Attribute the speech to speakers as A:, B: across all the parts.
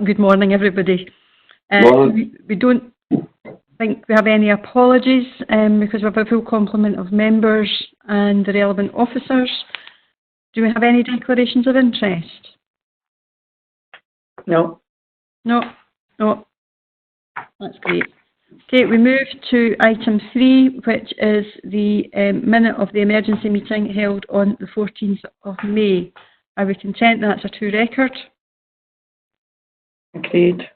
A: Good morning, everybody.
B: Morning.
A: We don't think we have any apologies because we have a full complement of members and the relevant officers. Do we have any declarations of interest?
B: No.
A: No. That's great. Okay, we move to item 3, which is the minute of the emergency meeting held on the 14th of May. Are we content that's a true record?
B: Agreed.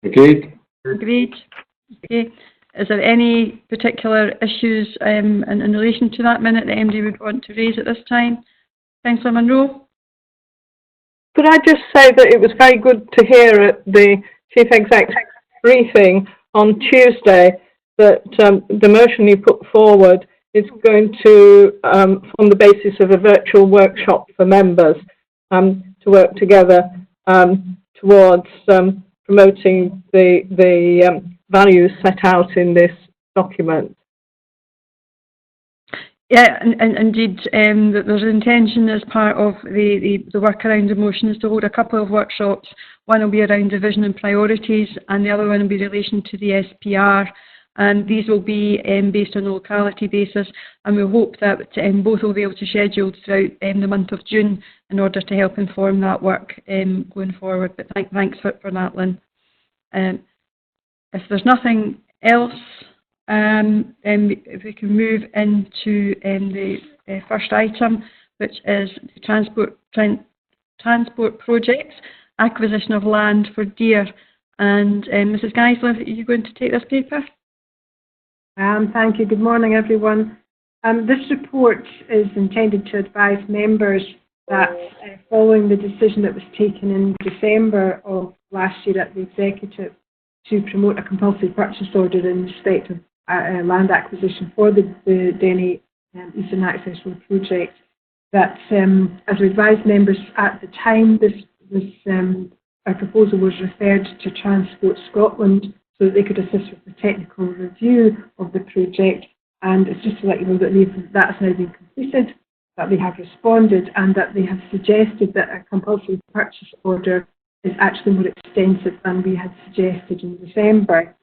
A: Agreed. Okay. Is there any particular issues in relation to that minute that MD would want to raise at this time? Councillor Munro?
C: Could I just say that it was very good to hear at the Chief Exec's briefing on Tuesday that the motion you put forward is going to form the basis of a virtual workshop for members to work together towards promoting the values set out in this document.
A: Yeah, and indeed, there's an intention as part of the work around the motion is to hold a couple of workshops. One will be around division and priorities, and the other one will be in relation to the SPR. And these will be based on a locality basis, and we hope that both will be able to schedule throughout the month of June in order to help inform that work going forward. But thanks for that, Lynn. If there's nothing else, if we can move into the first item, which is the transport projects, acquisition of land for deer. And Mrs. Geisler, are you going to take this paper?
D: Thank you. Good morning, everyone. This report is intended to advise members that following the decision that was taken in December of last year at the Executive to promote a compulsory purchase order in respect of land acquisition for the Denny Eastern Access Road project, that as we advised members at the time, our proposal was referred to Transport Scotland so that they could assist with the technical review of the project. And it's just to let you know that that's now been completed, that they have responded, and that they have suggested that a compulsory purchase order is actually more extensive than we had suggested in December.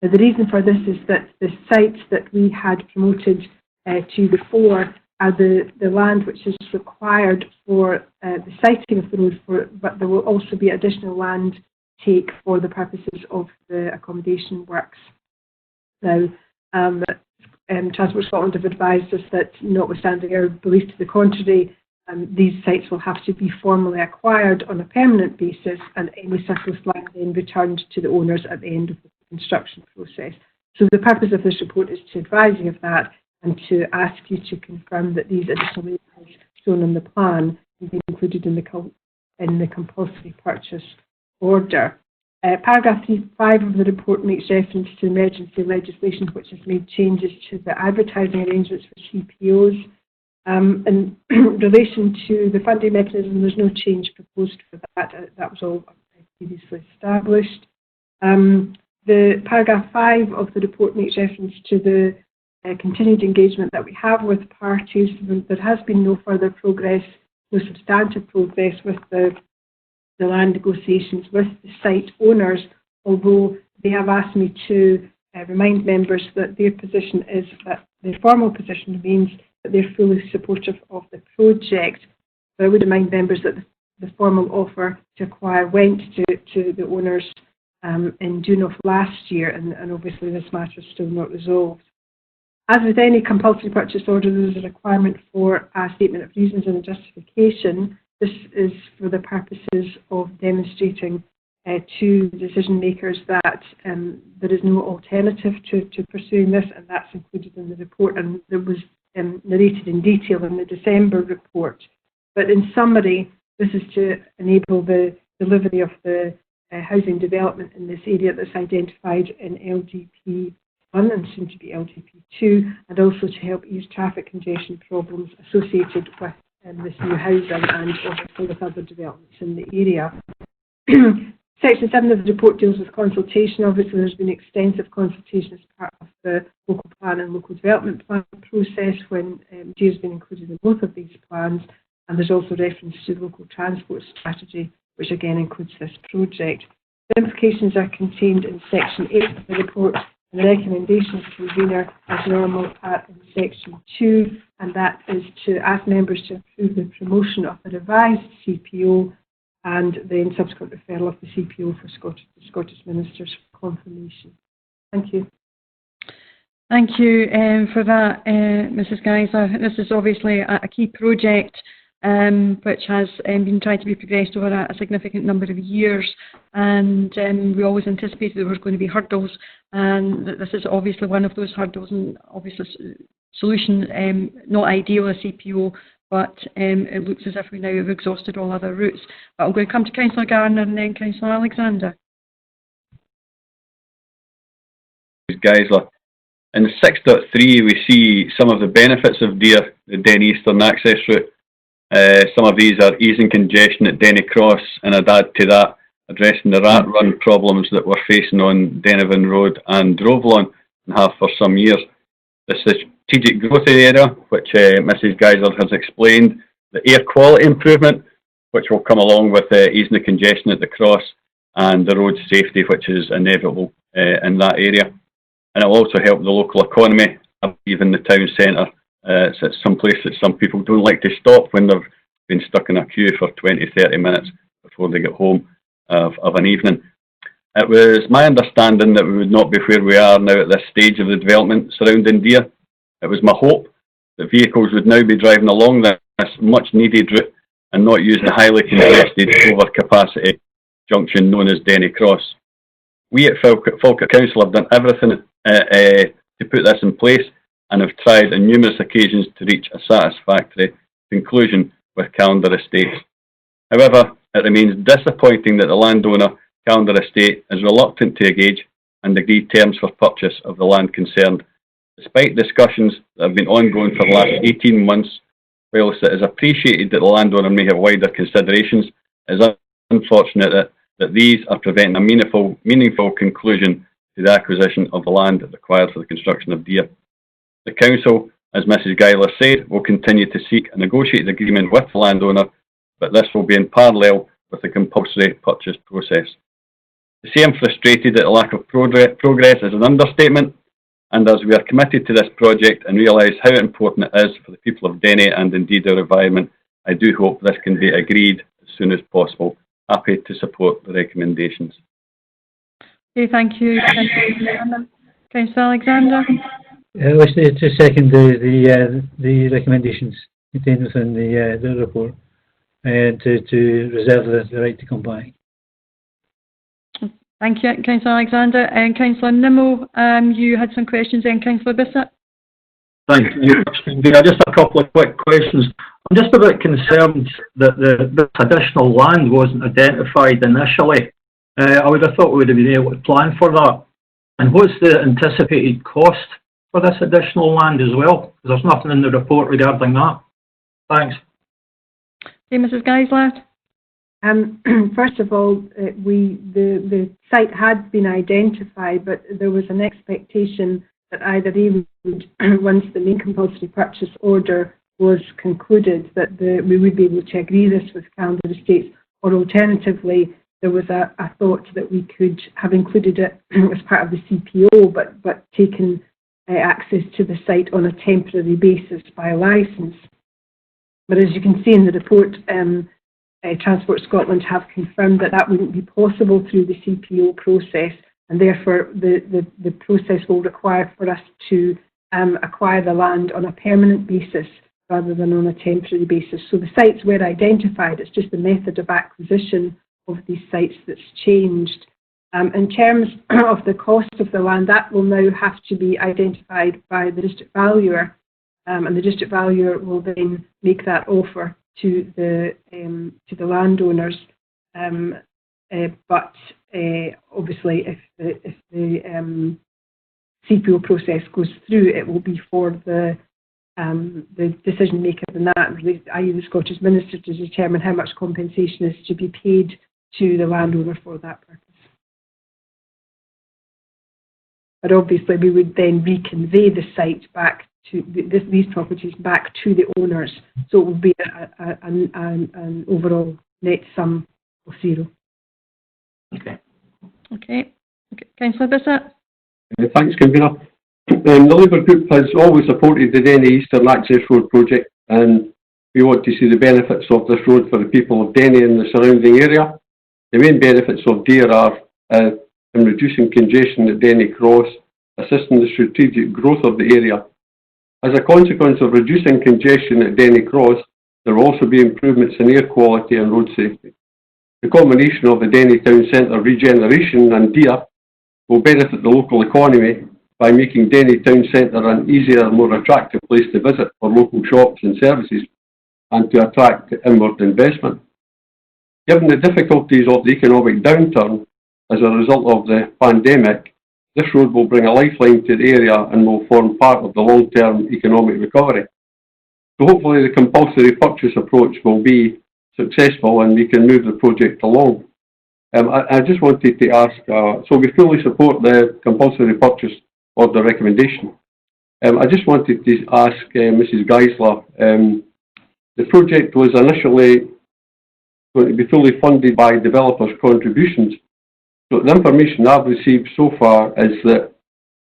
D: Now, the reason for this is that the sites that we had promoted to before are the land which is required for the siting of the road, but there will also be additional land take for the purposes of the accommodation works. Now, Transport Scotland have advised us that, notwithstanding our belief to the contrary, these sites will have to be formally acquired on a permanent basis, and any surplus land then returned to the owners at the end of the construction process. So the purpose of this report is to advise you of that and to ask you to confirm that these additional areas shown on the plan will be included in the compulsory purchase order. Paragraph 3.5 of the report makes reference to emergency legislation which has made changes to the advertising arrangements for CPOs. In relation to the funding mechanism, there's no change proposed for that. That was all previously established. The paragraph 5 of the report makes reference to the continued engagement that we have with parties. There has been no further progress, no substantive progress with the land negotiations with the site owners, although they have asked me to remind members that their position is that their formal position remains that they're fully supportive of the project. But I would remind members that the formal offer to acquire went to the owners in June of last year, and obviously this matter is still not resolved. As with any compulsory purchase order, there is a requirement for a statement of reasons and a justification. This is for the purposes of demonstrating to decision makers that there is no alternative to pursuing this, and that's included in the report, and it was narrated in detail in the December report. But in summary, this is to enable the delivery of the housing development in this area that's identified in LGP 1 and soon to be LGP 2, and also to help ease traffic congestion problems associated with this new housing and obviously with other developments in the area. Section 7 of the report deals with consultation. Obviously, there's been extensive consultation as part of the local plan and local development plan process when deer has been included in both of these plans, and there's also reference to the local transport strategy, which again includes this project. The implications are contained in Section 8 of the report, and the recommendations convener, as normal, are in Section 2, and that is to ask members to approve the promotion of the revised CPO and then subsequent referral of the CPO for the Scottish Ministers for confirmation. Thank you.
A: Thank you for that, Mrs. Geisler. This is obviously a key project which has been trying to be progressed over a significant number of years, and we always anticipated there was going to be hurdles, and this is obviously one of those hurdles, and obviously solution not ideal, a CPO, but it looks as if we now have exhausted all other routes. But I'm going to come to Councillor Gardner and then Councillor Alexander.
B: Geisler. In 6.3 we see some of the benefits of DEAR, the Den Eastern Access Route. Some of these are easing congestion at Denny Cross, and I'd add to that addressing the rat run problems that we're facing on Denivin Road and Drovelon and have for some years. The strategic growth area, which Mrs. Geisler has explained, the air quality improvement, which will come along with easing the congestion at the cross, and the road safety, which is inevitable in that area. And it will also help the local economy, even the town centre. It's some place that some people don't like to stop when they've been stuck in a queue for 20-30 minutes before they get home of an evening. It was my understanding that we would not be where we are now at this stage of the development surrounding DEAR. It was my hope that vehicles would now be driving along this much needed route and not use the highly congested overcapacity junction known as Denny Cross. We at Falkirk Council have done everything to put this in place and have tried on numerous occasions to reach a satisfactory conclusion with Calendar Estates. However, it remains disappointing that the landowner, Calendar Estate, is reluctant to engage and agree terms for purchase of the land concerned. Despite discussions that have been ongoing for the last 18 months, whilst it is appreciated that the landowner may have wider considerations, it is unfortunate that these are preventing a meaningful conclusion to the acquisition of the land required for the construction of DEAR. The Council, as Mrs. Geisler said, will continue to seek a negotiated agreement with the landowner, but this will be in parallel with the compulsory purchase process. To say I'm frustrated at the lack of progress is an understatement, and as we are committed to this project and realise how important it is for the people of Denny and indeed our environment, I do hope this can be agreed as soon as possible. Happy to support the recommendations.
A: Okay, thank you. Councillor Alexander.
E: I wish to second the recommendations contained within the report, and to reserve the right to come back.
A: Thank you, Councillor Alexander. And Councillor Nimmo, you had some questions then, Councillor Bissett.
F: Thank you. Just a couple of quick questions. I'm just a bit concerned that this additional land wasn't identified initially. I would have thought we would have been able to plan for that. And what's the anticipated cost for this additional land as well? Because there's nothing in the report regarding that. Thanks.
A: Okay, Mrs. Geisler.
D: First of all, the site had been identified, but there was an expectation that either he would, once the main compulsory purchase order was concluded, that we would be able to agree this with Calendar Estates, or alternatively, there was a thought that we could have included it as part of the CPO, but taken access to the site on a temporary basis by licence. But as you can see in the report, Transport Scotland have confirmed that that wouldn't be possible through the CPO process, and therefore the process will require for us to acquire the land on a permanent basis rather than on a temporary basis. So the sites were identified, it's just the method of acquisition of these sites that's changed. In terms of the cost of the land, that will now have to be identified by the district valuer, and the district valuer will then make that offer to the landowners. But obviously, if the CPO process goes through, it will be for the decision maker in that, i.e. the Scottish Minister, to determine how much compensation is to be paid to the landowner for that purpose. But obviously, we would then reconvey the site back to these properties back to the owners, so it will be an overall net sum of zero.
F: Okay.
A: Okay. Councillor Bissett?
G: Thanks, Convener. The Labour Group has always supported the Denny Eastern Access Road project, and we want to see the benefits of this road for the people of Denny and the surrounding area. The main benefits of DEAR are in reducing congestion at Denny Cross, assisting the strategic growth of the area. As a consequence of reducing congestion at Denny Cross, there will also be improvements in air quality and road safety. The combination of the Denny Town Centre regeneration and DEAR will benefit the local economy by making Denny Town Centre an easier and more attractive place to visit for local shops and services and to attract inward investment. Given the difficulties of the economic downturn as a result of the pandemic, this road will bring a lifeline to the area and will form part of the long-term economic recovery. So hopefully the compulsory purchase approach will be successful and we can move the project along. I just wanted to ask, so we fully support the compulsory purchase order recommendation. I just wanted to ask Mrs. Geisler, the project was initially going to be fully funded by developers' contributions. So the information I've received so far is that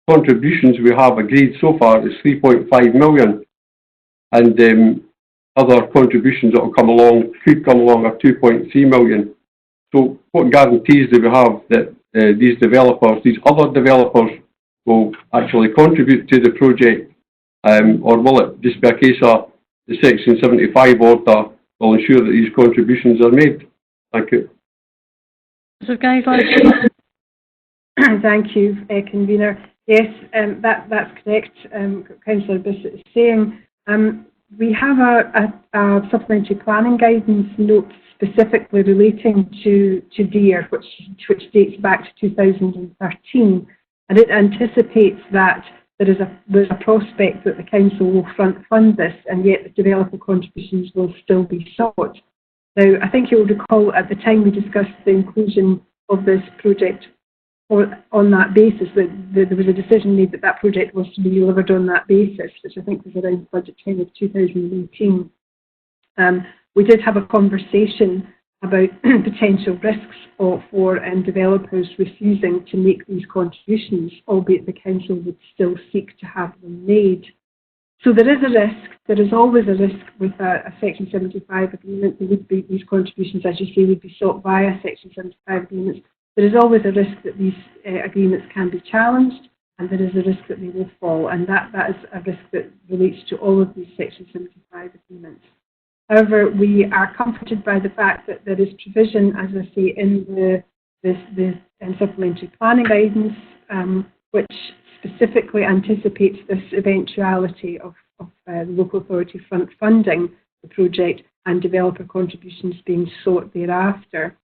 G: contributions we have agreed so far is 3.5 million, and other contributions that will come along, could come along, are 2.3 million. So what guarantees do we have that these other developers will actually contribute to the project, or will it just be a case of the Section 75 order will ensure that these contributions are made? Thank you.
A: So guys,
D: Thank you, Convener. Yes, that's correct. Councillor Bissett is saying we have a supplementary planning guidance note specifically relating to DEAR, which dates back to 2013, and it anticipates that there's a prospect that the council will front fund this, and yet the developer contributions will still be sought. Now, I think you'll recall at the time we discussed the inclusion of this project on that basis, that there was a decision made that project was to be delivered on that basis, which I think was around budget time of 2018. We did have a conversation about potential risks for developers refusing to make these contributions, albeit the council would still seek to have them made. So there is a risk. There is always a risk with a Section 75 agreement. There would be these contributions, as you say, would be sought via Section 75 agreements. There is always a risk that these agreements can be challenged, and there is a risk that they will fall, and that is a risk that relates to all of these Section 75 agreements. However, we are comforted by the fact that there is provision, as I say, in the supplementary planning guidance, which specifically anticipates this eventuality of the local authority front funding the project and developer contributions being sought thereafter.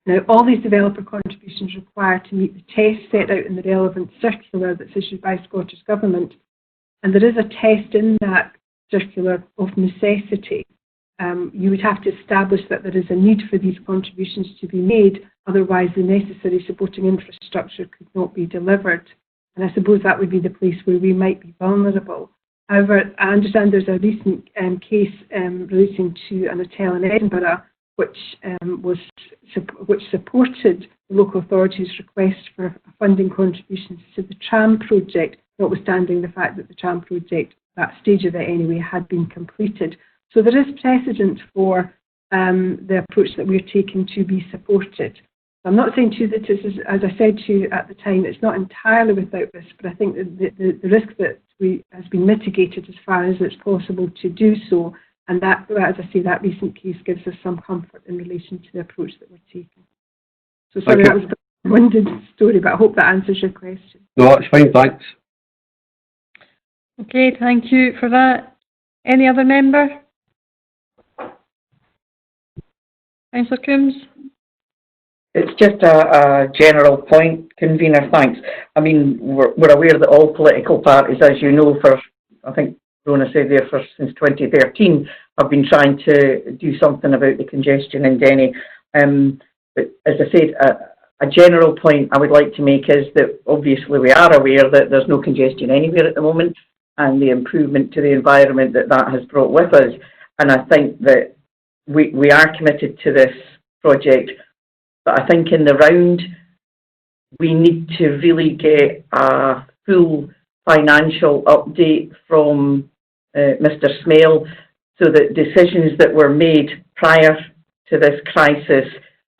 D: Now, all these developer contributions require to meet the tests set out in the relevant circular that's issued by Scottish Government, and there is a test in that circular of necessity. You would have to establish that there is a need for these contributions to be made, otherwise the necessary supporting infrastructure could not be delivered. And I suppose that would be the place where we might be vulnerable. However, I understand there's a recent case relating to an hotel in Edinburgh which supported the local authority's request for funding contributions to the tram project, notwithstanding the fact that the tram project, that stage of it anyway, had been completed. So there is precedent for the approach that we're taking to be supported. I'm not saying to you that, as I said to you at the time, it's not entirely without risk, but I think that the risk that has been mitigated as far as it's possible to do so, and that, as I say, that recent case gives us some comfort in relation to the approach that we're taking. So sorry, that was a winded story, but I hope that answers your question.
G: No, that's fine, thanks.
A: Okay, thank you for that. Any other member? Councillor Coombs?
H: It's just a general point, Convener, thanks. I mean, we're aware that all political parties, as you know, I think Rona said there, since 2013, have been trying to do something about the congestion in Denny. But as I said, a general point I would like to make is that obviously we are aware that there's no congestion anywhere at the moment, and the improvement to the environment that has brought with us. And I think that we are committed to this project. But I think in the round, we need to really get a full financial update from Mr. Smale, so that decisions that were made prior to this crisis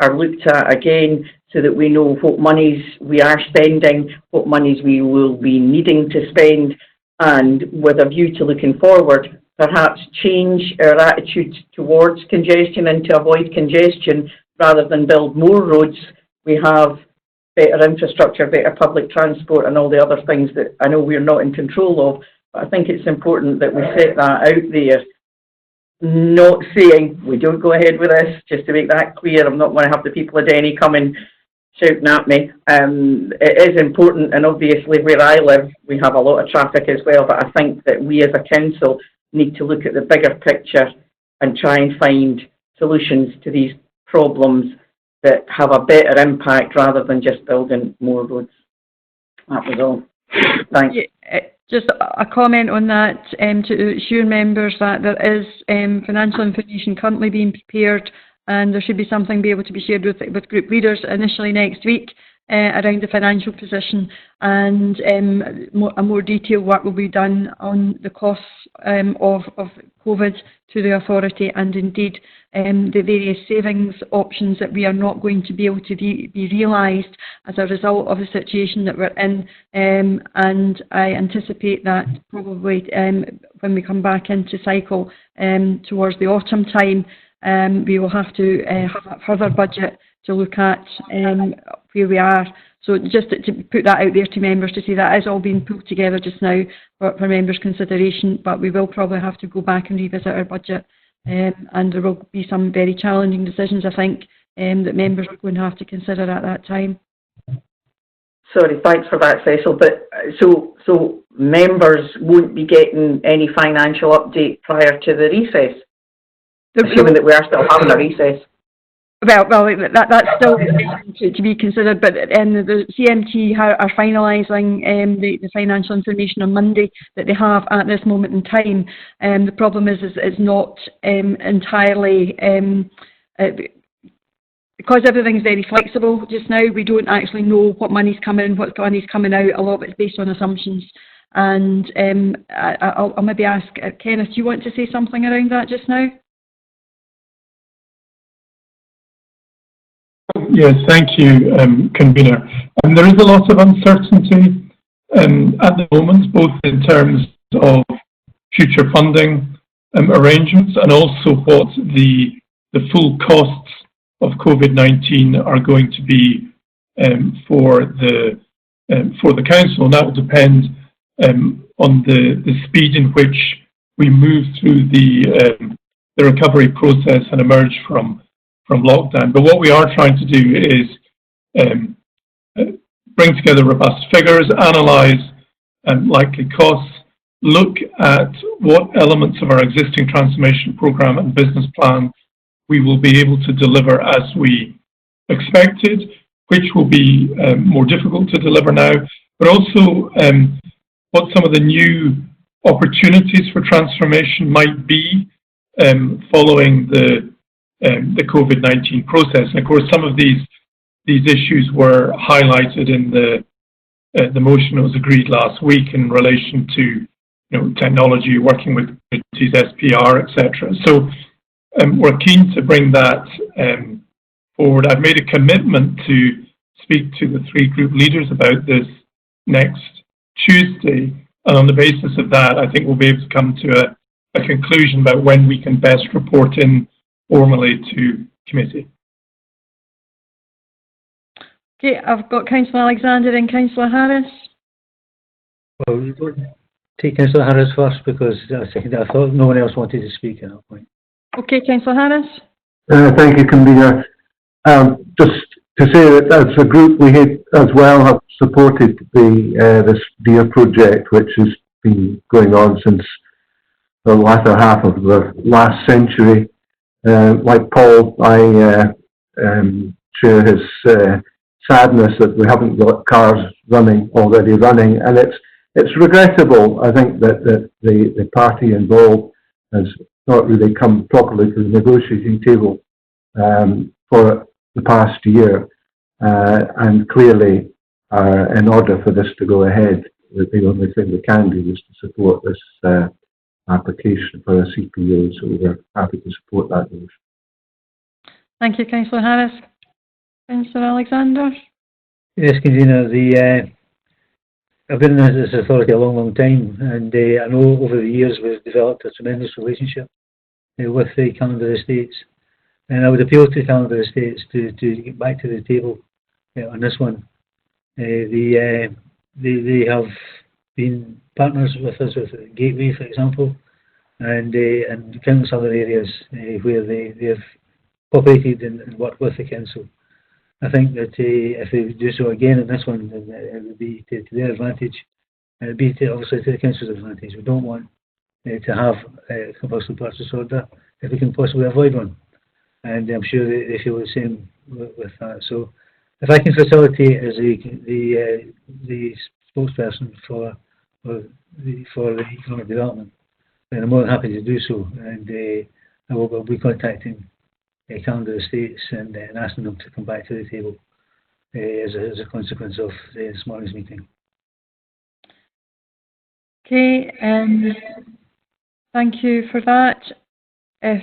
H: are looked at again, so that we know what monies we are spending, what monies we will be needing to spend, and with a view to looking forward, perhaps change our attitude towards congestion and to avoid congestion rather than build more roads. We have better infrastructure, better public transport and all the other things that I know we're not in control of, but I think it's important that we set that out there. Not saying we don't go ahead with this, just to make that clear. I'm not going to have the people of Denny coming shouting at me. It is important, and obviously where I live we have a lot of traffic as well, but I think that we as a council need to look at the bigger picture and try and find solutions to these problems that have a better impact rather than just building more roads. That was all. Thanks.
A: Yeah, just a comment on that, to assure members that there is financial information currently being prepared, and there should be something be able to be shared with group leaders initially next week around the financial position, and a more detailed work will be done on the costs of COVID to the authority, and indeed the various savings options that we are not going to be able to be realised as a result of the situation that we're in, and I anticipate that probably when we come back into cycle towards the autumn time, we will have to have a further budget to look at where we are. So just to put that out there to members, to say that is all being pulled together just now for members' consideration, but we will probably have to go back and revisit our budget, and there will be some very challenging decisions, I think, that members are going to have to consider at that time.
H: Sorry, thanks for that, Cecil. But so members won't be getting any financial update prior to the recess, assuming that we are still having a recess.
A: Well, that's still to be considered, but the CMT are finalising the financial information on Monday that they have at this moment in time. The problem is it's not entirely, because everything's very flexible just now, we don't actually know what money's coming in, what money's coming out. A lot of it's based on assumptions. And I'll maybe ask Kenneth, do you want to say something around that just now?
I: Yes, thank you, Convener. There is a lot of uncertainty at the moment, both in terms of future funding arrangements and also what the full costs of COVID-19 are going to be for the council, and that will depend on the speed in which we move through the recovery process and emerge from lockdown. But what we are trying to do is bring together robust figures, analyse likely costs, look at what elements of our existing transformation programme and business plan we will be able to deliver as we expected, which will be more difficult to deliver now, but also what some of the new opportunities for transformation might be following the COVID-19 process. And of course, some of these issues were highlighted in the motion that was agreed last week in relation to technology, working with communities, SPR, etc. So we're keen to bring that forward. I've made a commitment to speak to the three group leaders about this next Tuesday, and on the basis of that, I think we'll be able to come to a conclusion about when we can best report in formally to committee.
A: Okay, I've got Councillor Alexander and Councillor Harris.
E: Well, take Councillor Harris first, because I thought no one else wanted to speak at that point.
A: Okay, Councillor Harris.
G: Thank you, Convener. Just to say that as a group, we as well have supported this DEAR project, which has been going on since the latter half of the last century. Like Paul, I share his sadness that we haven't got cars already running, and it's regrettable. I think that the party involved has not really come properly to the negotiating table for the past year, and clearly
J: in order for this to go ahead, the only thing we can do is to support this application for a CPO, so we're happy to support that motion.
A: Thank you, Councillor Harris. Councillor Alexander?
E: Yes, Convener, I've been in this authority a long time, and I know over the years we've developed a tremendous relationship with the Calendar Estates, and I would appeal to Calendar Estates to get back to the table on this one. They have been partners with us with Gateway, for example, and countless other areas where they have cooperated and worked with the council. I think that if they do so again in this one, then it would be to their advantage, and it would be obviously to the council's advantage. We don't want to have a compulsory purchase order if we can possibly avoid one, and I'm sure they feel the same with that. So if I can facilitate as the spokesperson for the economic development, then I'm more than happy to do so, and I will be contacting Calendar Estates and asking them to come back to the table as a consequence of this morning's meeting.
A: Okay, thank you for that. If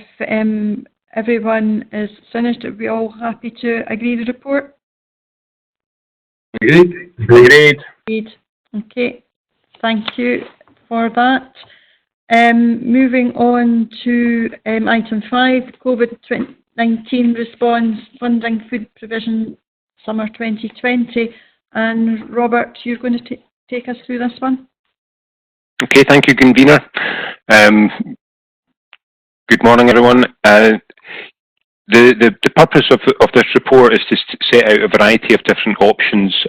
A: everyone is finished, are we all happy to agree the report?
B: Agreed.
A: Agreed. Okay, thank you for that. Moving on to item 5, COVID-19 response, funding food provision, summer 2020. And Robert, you're going to take us through this one?
K: Okay, thank you, Convener. Good morning, everyone. The purpose of this report is to set out a variety of different options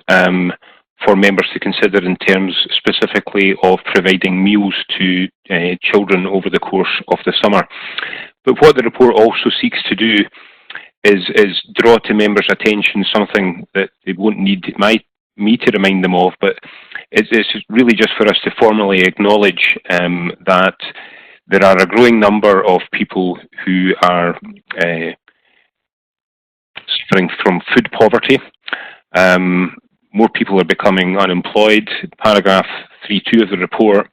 K: for members to consider in terms specifically of providing meals to children over the course of the summer. But what the report also seeks to do is draw to members' attention something that they won't need me to remind them of, but it's really just for us to formally acknowledge that there are a growing number of people who are suffering from food poverty. More people are becoming unemployed. Paragraph 3.2 of the report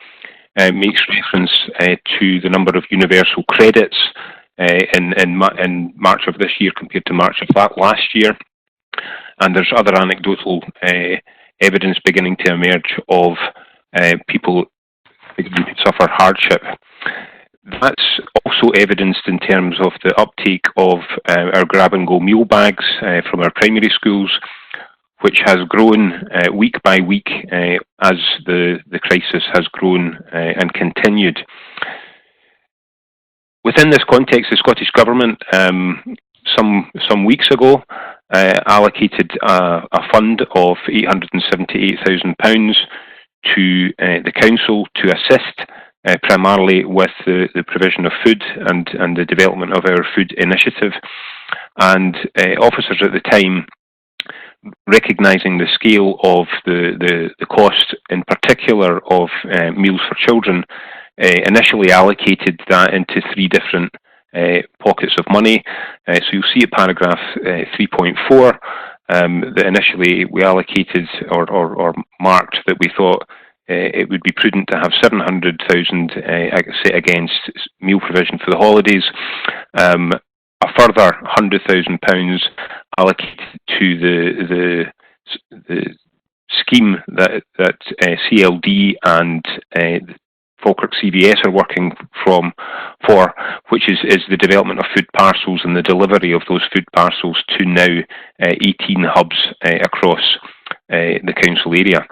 K: makes reference to the number of universal credits in March of this year compared to March of last year. And there's other anecdotal evidence beginning to emerge of people who suffer hardship. That's also evidenced in terms of the uptake of our grab-and-go meal bags from our primary schools, which has grown week by week as the crisis has grown and continued. Within this context, the Scottish Government some weeks ago allocated a fund of £878,000 to the Council to assist primarily with the provision of food and the development of our food initiative. And officers at the time, recognising the scale of the cost, in particular of meals for children, initially allocated that into 3 different pockets of money. So you'll see at paragraph 3.4 that initially we allocated or marked that we thought it would be prudent to have 700,000 set against meal provision for the holidays. A further £100,000 allocated to the scheme that CLD and Falkirk CVS are working for, which is the development of food parcels and the delivery of those food parcels to now 18 hubs across the council area.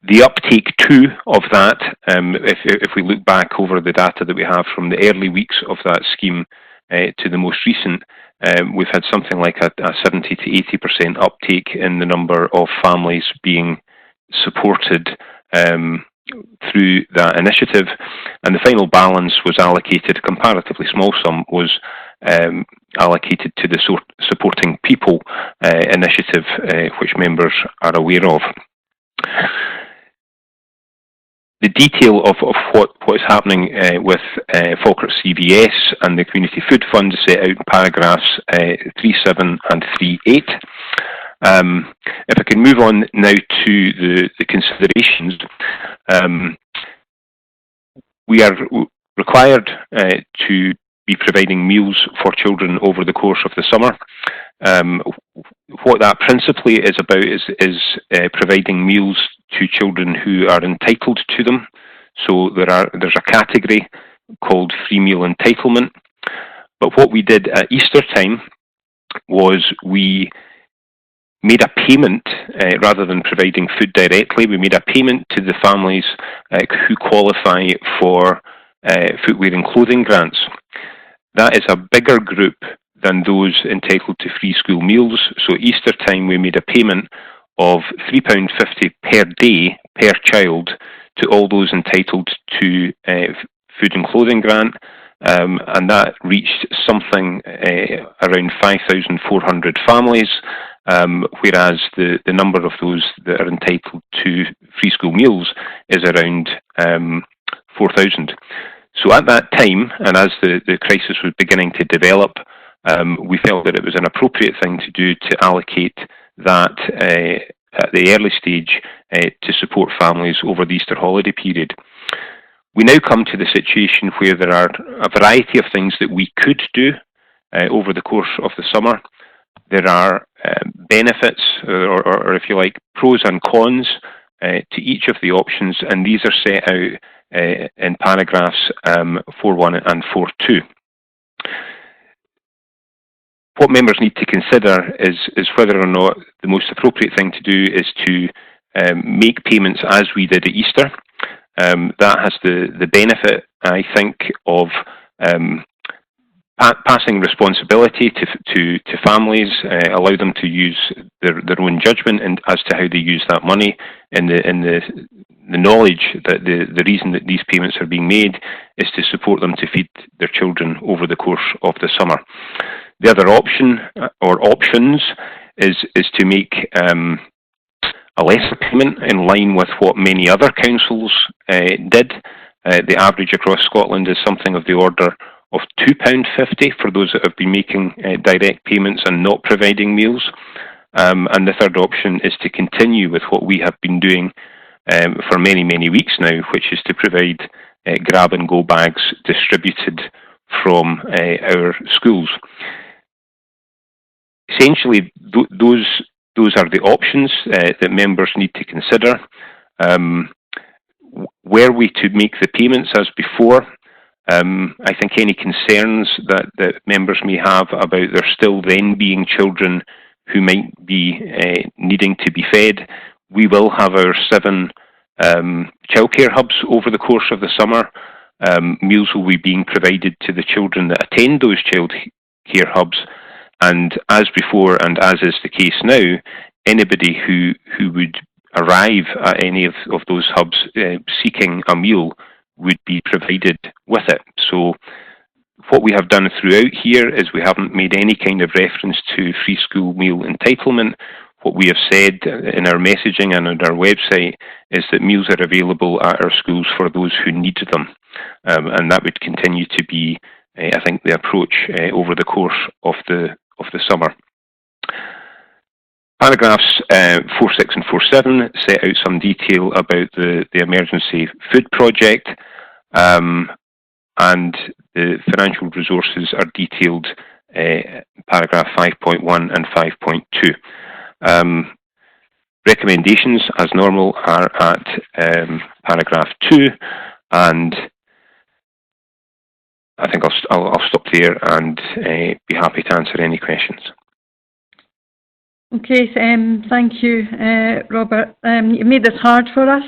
K: The uptake too of that, if we look back over the data that we have from the early weeks of that scheme to the most recent, we've had something like a 70 to 80% uptake in the number of families being supported through that initiative, and the final balance was allocated, a comparatively small sum was allocated to the Supporting People initiative, which members are aware of. The detail of what is happening with Falkirk CVS and the Community Food Fund is set out in paragraphs 3.7 and 3.8. If I can move on now to the considerations, we are required to be providing meals for children over the course of the summer. What that principally is about is providing meals to children who are entitled to them. So there's a category called free meal entitlement. But what we did at Easter time was we made a payment, rather than providing food directly, we made a payment to the families who qualify for footwear and clothing grants. That is a bigger group than those entitled to free school meals. So Easter time we made a payment of £3.50 per day per child to all those entitled to food and clothing grant, and that reached something around 5,400 families, whereas the number of those that are entitled to free school meals is around 4,000. So at that time, and as the crisis was beginning to develop, we felt that it was an appropriate thing to do to allocate that at the early stage to support families over the Easter holiday period. We now come to the situation where there are a variety of things that we could do over the course of the summer. There are benefits, or if you like, pros and cons to each of the options, and these are set out in paragraphs 4.1 and 4.2. What members need to consider is whether or not the most appropriate thing to do is to make payments as we did at Easter. That has the benefit, I think, of passing responsibility to families, allow them to use their own judgment as to how they use that money, in the knowledge that the reason that these payments are being made is to support them to feed their children over the course of the summer. The other option, or options, is to make a lesser payment in line with what many other councils did. The average across Scotland is something of the order of £2.50 for those that have been making direct payments and not providing meals. And the third option is to continue with what we have been doing for many, many weeks now, which is to provide grab-and-go bags distributed from our schools. Essentially, those are the options that members need to consider. Were we to make the payments as before, I think any concerns that members may have about there still then being children who might be needing to be fed, we will have our 7 childcare hubs over the course of the summer. Meals will be being provided to the children that attend those childcare hubs. And as before, and as is the case now, anybody who would arrive at any of those hubs seeking a meal would be provided with it. So what we have done throughout here is we haven't made any kind of reference to free school meal entitlement. What we have said in our messaging and on our website is that meals are available at our schools for those who need them. And that would continue to be, I think, the approach over the course of the summer. Paragraphs 4.6 and 4.7 set out some detail about the emergency food project, and the financial resources are detailed paragraph 5.1 and 5.2. Recommendations, as normal, are at paragraph 2, and I think I'll stop there and be happy to answer any questions.
A: Okay, thank you, Robert. You made this hard for us,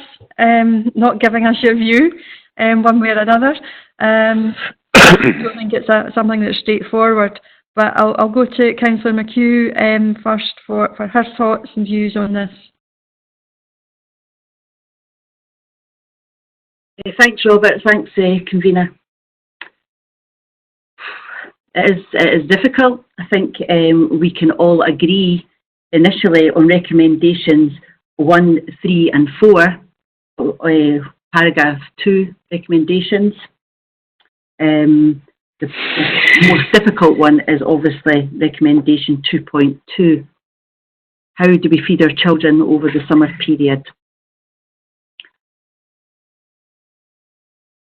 A: not giving us your view one way or another. I don't think it's something that's straightforward, but I'll go to Councillor McHugh first for her thoughts and views on this.
L: Thanks, Robert. Thanks, Convener. It is difficult. I think we can all agree initially on recommendations 1, 3 and 4, paragraph 2 recommendations. The most difficult one is obviously recommendation 2.2. how do we feed our children over the summer period?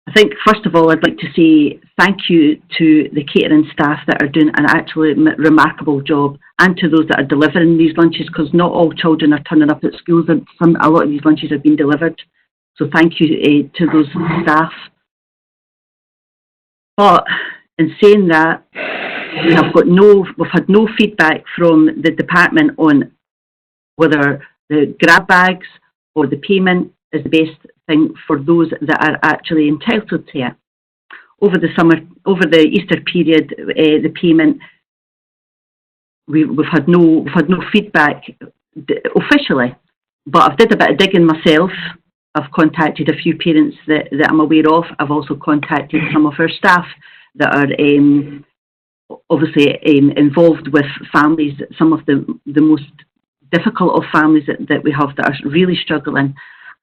L: I think, first of all, I'd like to say thank you to the catering staff that are doing an absolutely remarkable job, and to those that are delivering these lunches, because not all children are turning up at schools, and a lot of these lunches have been delivered. So thank you to those staff. But in saying that, we've had no feedback from the department on whether the grab bags or the payment is the best thing for those that are actually entitled to it. Over the Easter period, the payment, we've had no feedback officially, but I've did a bit of digging myself. I've contacted a few parents that I'm aware of. I've also contacted some of our staff that are obviously involved with families, some of the most difficult of families that we have that are really struggling.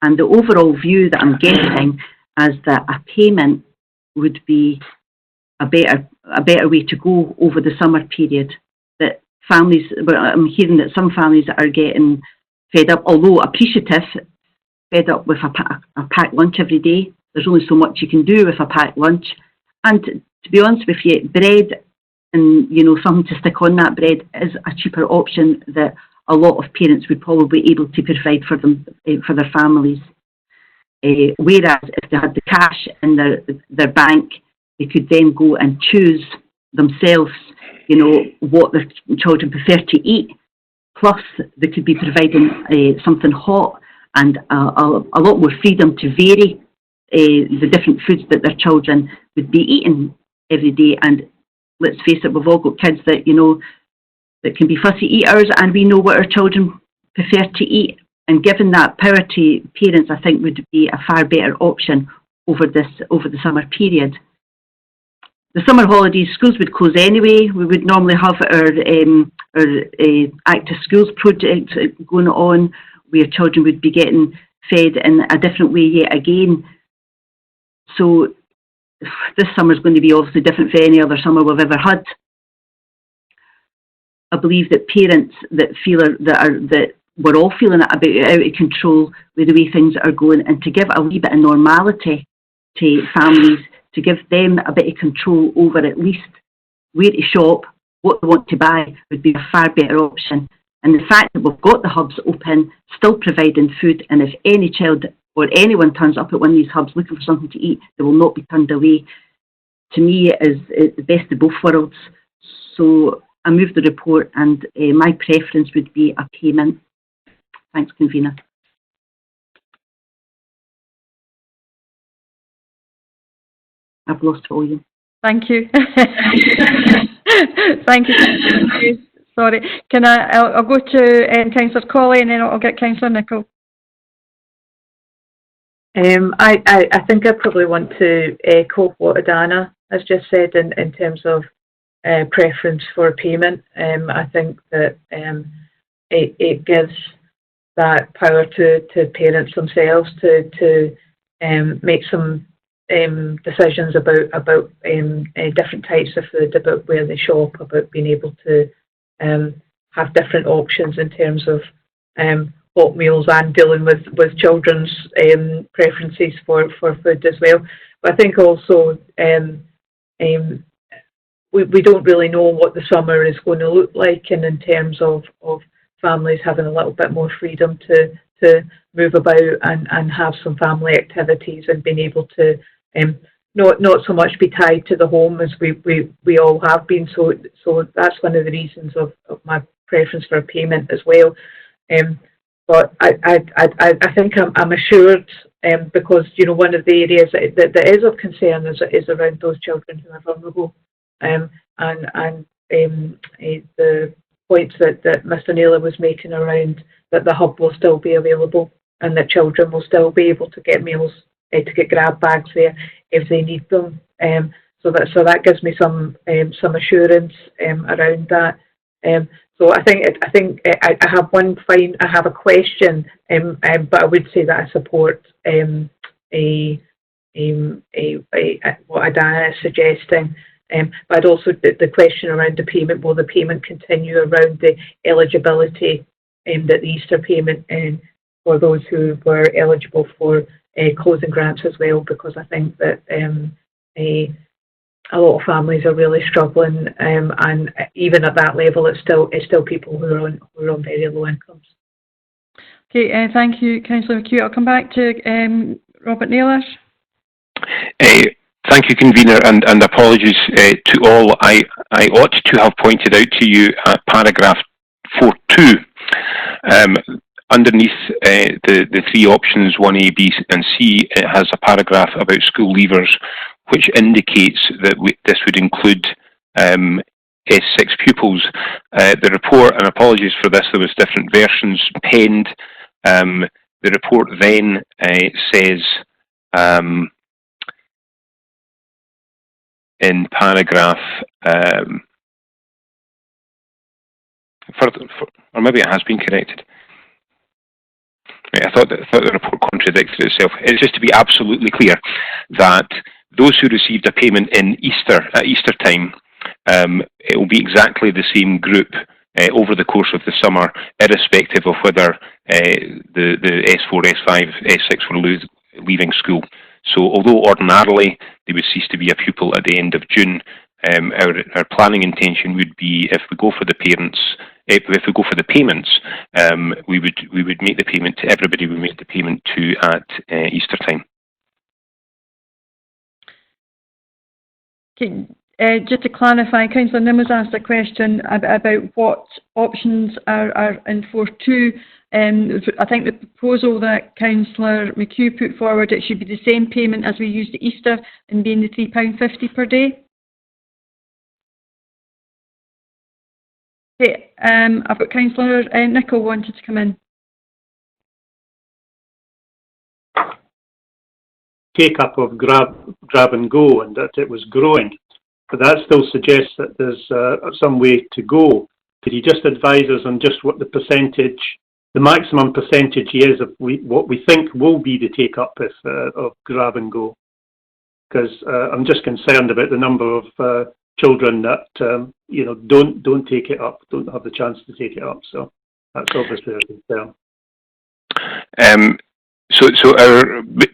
L: And the overall view that I'm getting is that a payment would be a better way to go over the summer period. That families, I'm hearing that some families are getting fed up, although appreciative, fed up with a packed lunch every day. There's only so much you can do with a packed lunch. And to be honest with you, bread and, something to stick on that bread is a cheaper option that a lot of parents would probably be able to provide for them, for their families. Whereas if they had the cash in their bank, they could then go and choose themselves, what their children prefer to eat. Plus, they could be providing something hot and a lot more freedom to vary the different foods that their children would be eating every day. And let's face it, we've all got kids that, that can be fussy eaters, and we know what our children prefer to eat. And giving that power to parents, I think, would be a far better option over the summer period. The summer holidays, schools would close anyway. We would normally have our Active Schools project going on, where children would be getting fed in a different way yet again. So this summer is going to be obviously different for any other summer we've ever had. I believe that parents that feel that we're all feeling it a bit out of control with the way things are going, and to give a wee bit of normality to families, to give them a bit of control over at least where to shop, what they want to buy, would be a far better option. And the fact that we've got the hubs open, still providing food, and if any child or anyone turns up at one of these hubs looking for something to eat, they will not be turned away, to me is the best of both worlds. So I move the report, and my preference would be a payment. Thanks, Convener. I've lost volume.
A: Thank you. Thank you. Sorry. I'll go to Councillor Colley, and then I'll get Councillor Nicholl.
M: I think I probably want to echo what Adana has just said in terms of preference for payment. I think that it gives that power to parents themselves to make some decisions about different types of food, about where they shop, about being able to have different options in terms of hot meals and dealing with children's preferences for food as well. But I think also we don't really know what the summer is going to look like, and in terms of families having a little bit more freedom to move about and have some family activities, and being able to not so much be tied to the home as we all have been. So that's one of the reasons of my preference for a payment as well. But I think I'm assured, because one of the areas that is of concern is around those children who are vulnerable, and the points that Mr. Naylor was making around that the hub will still be available, and that children will still be able to get meals, to get grab bags there if they need them. So that gives me some assurance around that. So I think I have a question, but I would say that I support what Adana is suggesting. But also the question around the payment, will the payment continue around the eligibility aimed at the Easter payment and for those who were eligible for clothing grants as well, because I think that a lot of families are really struggling, and even at that level, it's still people who are on very low incomes.
A: Okay, thank you, Councillor McHugh. I'll come back to Robert Naylor.
K: Thank you, Convener, and apologies to all. I ought to have pointed out to you at paragraph 4.2, underneath the three options, 1A, B and C, it has a paragraph about school leavers, which indicates that this would include S6 pupils. The report, and apologies for this, there was different versions penned. The report then says in paragraph, or maybe it has been corrected. I thought the report contradicted itself. It's just to be absolutely clear that those who received a payment in at Easter time, it will be exactly the same group over the course of the summer, irrespective of whether the S4, S5, S6 were leaving school. So although ordinarily they would cease to be a pupil at the end of June, our planning intention would be, if we go for the payments, we would make the payment to everybody we make the payment to at Easter time.
A: Okay, just to clarify, Councillor Nimmo's asked a question about what options are in 4.2. I think the proposal that Councillor McHugh put forward, it should be the same payment as we used at Easter, and being the £3.50 per day. Okay, I've got Councillor Nicholl wanted to come in.
N: Take up of grab and go, and that it was growing, but that still suggests that there's some way to go. Could you just advise us on just what the maximum percentage is of what we think will be the take up of grab and go? Because I'm just concerned about the number of children that don't take it up, don't have the chance to take it up. So that's obviously a concern.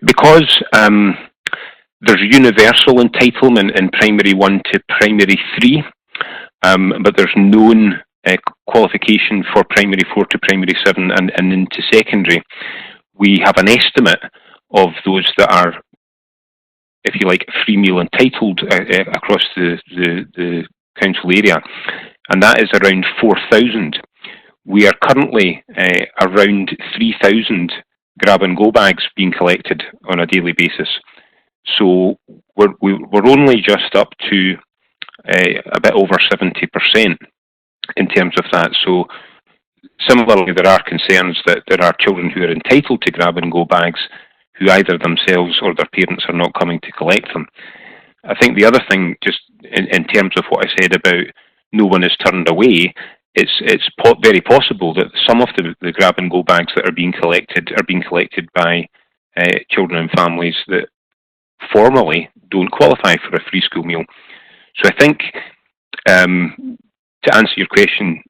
K: Because there's universal entitlement in primary 1 to primary 3, but there's known qualification for primary 4 to primary 7 and into secondary, we have an estimate of those that are, if you like, free meal entitled across the council area, and that is around 4,000. We are currently around 3,000 grab and go bags being collected on a daily basis. So we're only just up to a bit over 70% in terms of that. So similarly, there are concerns that there are children who are entitled to grab and go bags who either themselves or their parents are not coming to collect them. I think the other thing, just in terms of what I said about no one is turned away, it's very possible that some of the grab and go bags that are being collected by children and families that formally don't qualify for a free school meal. So I think, to answer your question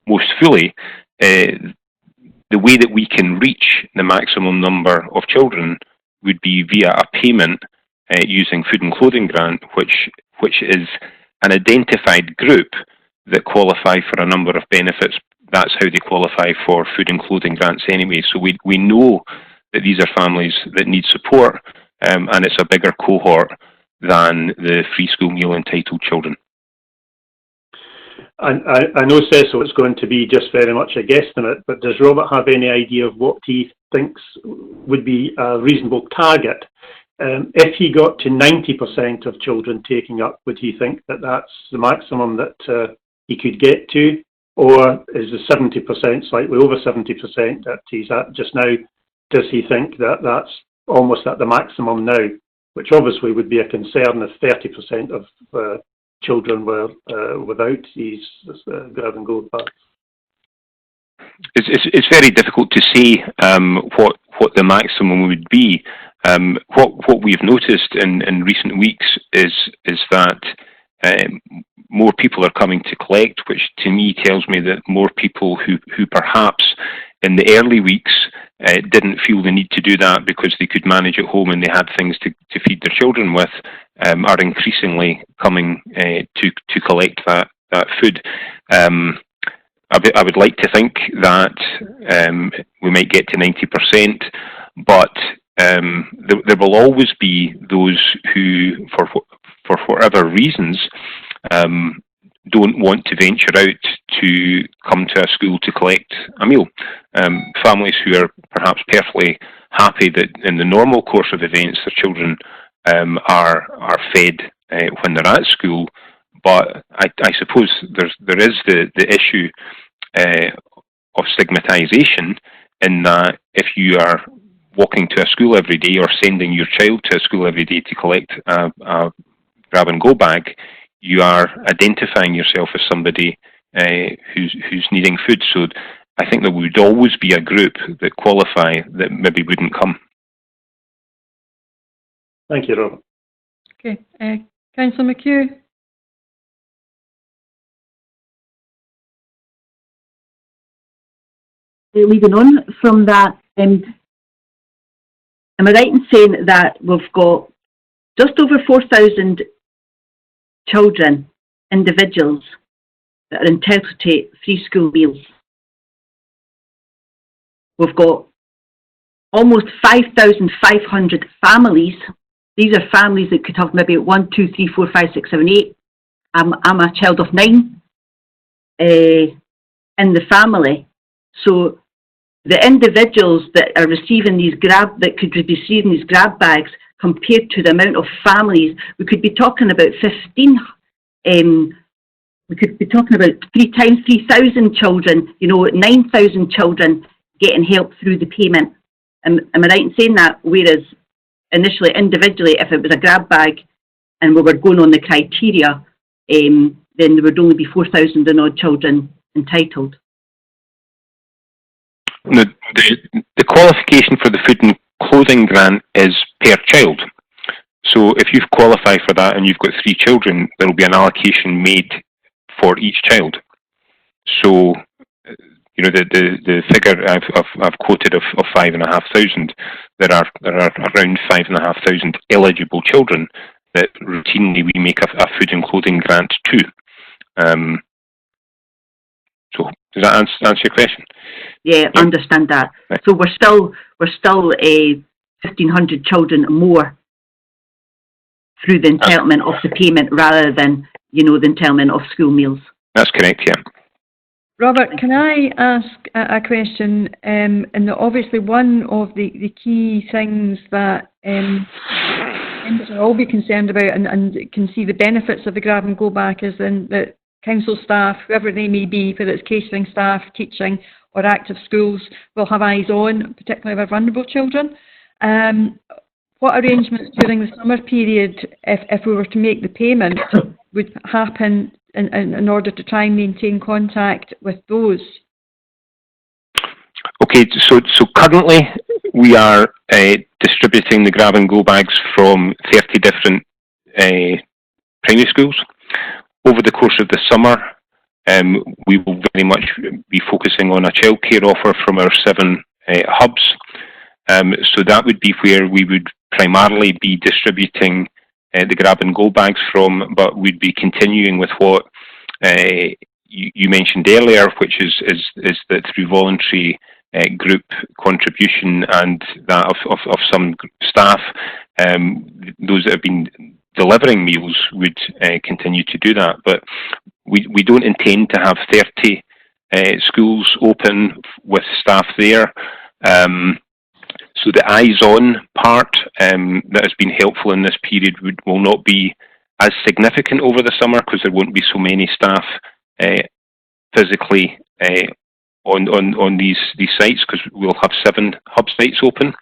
K: most fully, the way that we can reach the maximum number of children would be via a payment using food and clothing grant, which is an identified group that qualify for a number of benefits. That's how they qualify for food and clothing grants anyway. So we know that these are families that need support, and it's a bigger cohort than the free school meal entitled children.
N: I know Cecil it's going to be just very much a guesstimate, but does Robert have any idea of what he thinks would be a reasonable target? If he got to 90% of children taking up, would he think that that's the maximum that he could get to? Or is the 70%, slightly over 70% that he's at just now, does he think that that's almost at the maximum now? Which obviously would be a concern if 30% of children were without these grab and go bags.
K: It's very difficult to say what the maximum would be. What we've noticed in recent weeks is that more people are coming to collect, which to me tells me that more people who perhaps in the early weeks didn't feel the need to do that because they could manage at home and they had things to feed their children with, are increasingly coming to collect that food. I would like to think that we might get to 90%, but there will always be those who, for whatever reasons, don't want to venture out to come to a school to collect a meal. Families who are perhaps perfectly happy that in the normal course of events their children are fed when they're at school, but I suppose there is the issue of stigmatisation in that if you are walking to a school every day or sending your child to a school every day to collect a grab-and-go bag, you are identifying yourself as somebody who's needing food. So I think there would always be a group that qualify that maybe wouldn't come.
N: Thank you, Robert.
A: Okay, Councillor McHugh.
L: Leading on from that, am I right in saying that we've got just over 4,000 children, individuals, that are entitled to free school meals? We've got almost 5,500 families. These are families that could have maybe 1, 2, 3, 4, 5, 6, 7, 8. I'm a child of 9 in the family. So the individuals that are receiving that could be receiving these grab bags, compared to the amount of families, we could be talking about 15. We could be talking about 3 times 3,000 children. 9,000 children getting help through the payment. Am I right in saying that? Whereas initially, individually, if it was a grab bag and we were going on the criteria, then there would only be 4,000 and odd children entitled.
K: The qualification for the food and clothing grant is per child. So if you've qualified for that and you've got 3 children, there will be an allocation made for each child. So, the figure I've quoted of 5,500, there are around 5,500 eligible children that routinely we make a food and clothing grant to. So does that answer your question?
L: Yeah, I understand that. Right. So we're still 1,500 children more through the entitlement of the payment rather than, the entitlement of school meals.
K: That's correct, yeah.
A: Robert, can I ask a question? And obviously one of the key things that members will all be concerned about and can see the benefits of the grab and go back is then that council staff, whoever they may be, whether it's catering staff, teaching or active schools, will have eyes on, particularly with vulnerable children. What arrangements during the summer period, if we were to make the payment, would happen in order to try and maintain contact with those? Okay, so currently we are distributing the grab and go bags from 30 different primary schools. Over the course of the summer, we will very much be focusing on a childcare offer from our 7 hubs. So that would be where we would primarily be distributing the grab and go bags from, but we'd be continuing with what you mentioned earlier, which is that through voluntary group contribution and that of some staff, those that have been delivering meals would continue to do that. But we don't intend to have 30 schools open with staff there. So the eyes-on part that has been helpful in this period will not be as significant over the summer because there won't be so many staff physically on these sites because we'll have 7 hub sites open.